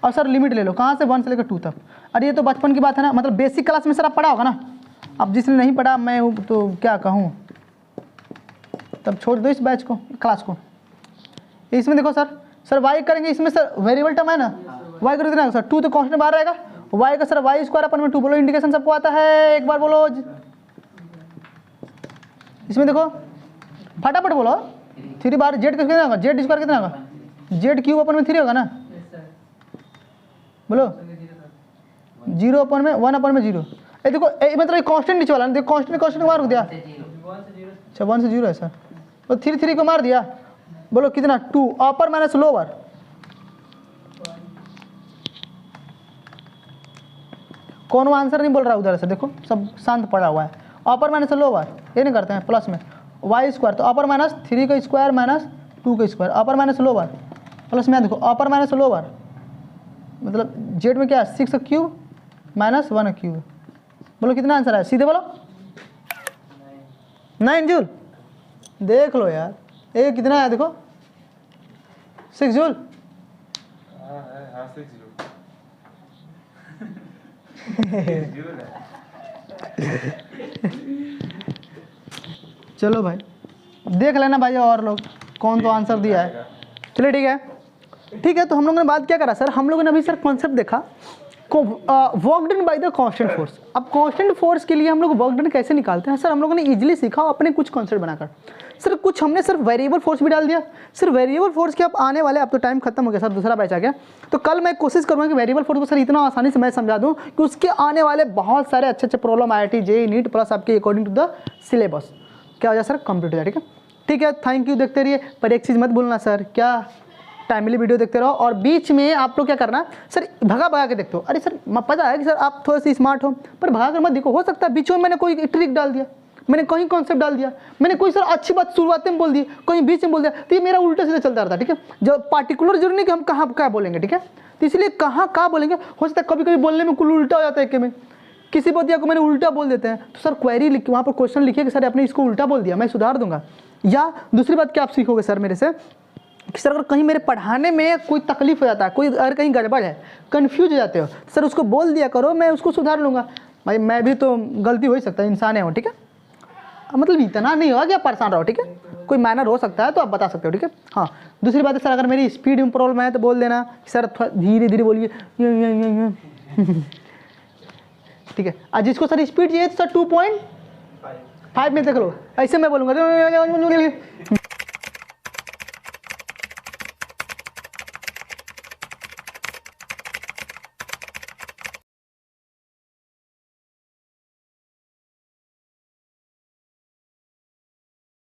और सर लिमिट ले लो कहाँ से 1 से लेकर 2 तक, अरे ये तो बचपन की बात है ना, मतलब बेसिक क्लास में सर आप पढ़ा होगा ना, अब जिसने नहीं पढ़ा मैं तो क्या कहूँ, तब छोड़ दो इस बैच को क्लास को। इसमें देखो सर y करेंगे, इसमें सर वेरिएबल टर्म है ना, y करो कितना सर 2 तो कांस्टेंट बाहर रहेगा, y का सर y² अपन में 2, बोलो इंडिकेशन सबको आता है एक बार बोलो, इसमें देखो फटाफट बोलो 3 बार z का कितना होगा, z² कितना होगा, z³ अपन में 3 होगा ना, बोलो 0 अपन में 1 अपन में 0, ए देखो मतलब कांस्टेंट नीचे वाला ना, देखो कांस्टेंट मार दिया, अच्छा 1 से 0 है सर, तो 3 को मार दिया, बोलो कितना 2 अपर माइनस लोअर, कौन वो आंसर नहीं बोल रहा उधर से, देखो सब शांत पड़ा हुआ है, अपर माइनस लोअर ये नहीं करते हैं, प्लस में y² तो अपर माइनस 3 का स्क्वायर माइनस 2 का स्क्वायर, अपर माइनस लोअर प्लस में देखो अपर माइनस लोअर, मतलब जेड में क्या है 6³ माइनस 1³ बोलो कितना आंसर है, सीधे बोलो 9 जूल, देख लो यार ये कितना है, देखो 6 जूल, हाँ 6 चलो भाई देख लेना भाई और लोग कौन तो आंसर दिया है, चलिए ठीक है। तो हम लोगों ने बात क्या करा सर, हम लोगों ने अभी सर कॉन्सेप्ट देखा work done by the constant force. अब कांस्टेंट फोर्स के लिए हम लोग वर्क डन कैसे निकालते हैं सर, हम लोगों ने इजीली सीखा अपने कुछ कॉन्सेप्ट बनाकर सर, कुछ हमने सर वेरिएबल फोर्स भी डाल दिया सर। वेरिएबल फोर्स के अब आने वाले, अब तो टाइम खत्म हो गया सर, दूसरा बैच आ गया, तो कल मैं कोशिश करूँगा कि वेरिएबल फोर्स को सर इतना आसानी से मैं समझा दूँ कि उसके आने वाले बहुत सारे अच्छे problem IIT JEE NEET plus आपके अकॉर्डिंग टू द सिलेबस क्या हो जाए सर कंप्लीट हो जाए, ठीक है। थैंक यू, देखते रहिए, पर एक चीज़ मत भूलना सर, क्या टाइमली वीडियो देखते रहो, और बीच में आप लोग क्या करना सर, भगा के देखते हो, अरे सर पता है कि सर आप थोड़े से स्मार्ट हो, पर भगा कर मत देखो, हो सकता है बीच में मैंने कोई ट्रिक डाल दिया, मैंने कहीं कॉन्सेप्ट डाल दिया, मैंने कोई सर अच्छी बात शुरुआत में बोल दी, कहीं बीच में बोल दिया, तो ये मेरा उल्टा सीधा चलता रहता है, ठीक है। जो पार्टिकुलर जरूरी नहीं कि हम कहाँ क्या बोलेंगे, ठीक है, तो इसलिए कहाँ बोलेंगे, हो सकता है कभी कभी बोलने में कुल उल्टा हो जाता है, एक में किसी बतिया को मैंने उल्टा बोल देते हैं, तो सर क्वेरी लिख, वहाँ पर क्वेश्चन लिखिए कि सर आपने इसको उल्टा बोल दिया, मैं सुधार दूंगा। या दूसरी बात क्या आप सीखोगे सर मेरे से कि सर अगर कहीं मेरे पढ़ाने में कोई तकलीफ हो जाता है, कोई अगर कहीं गड़बड़ है, कन्फ्यूज हो जाते हो, तो सर उसको बोल दिया करो, मैं उसको सुधार लूँगा। भाई मैं भी तो गलती हो ही सकता है, इंसान है वो, ठीक है, मतलब इतना नहीं होगा कि आप परेशान रहो, ठीक है, कोई मैनर हो सकता है तो आप बता सकते हो, ठीक है। हाँ दूसरी बात है सर, अगर मेरी स्पीड में प्रॉब्लम है तो बोल देना सर धीरे धीरे बोलिए, ठीक है। आज जिसको सर स्पीड चाहिए तो सर 2.5 में देख लो, ऐसे मैं बोलूँगा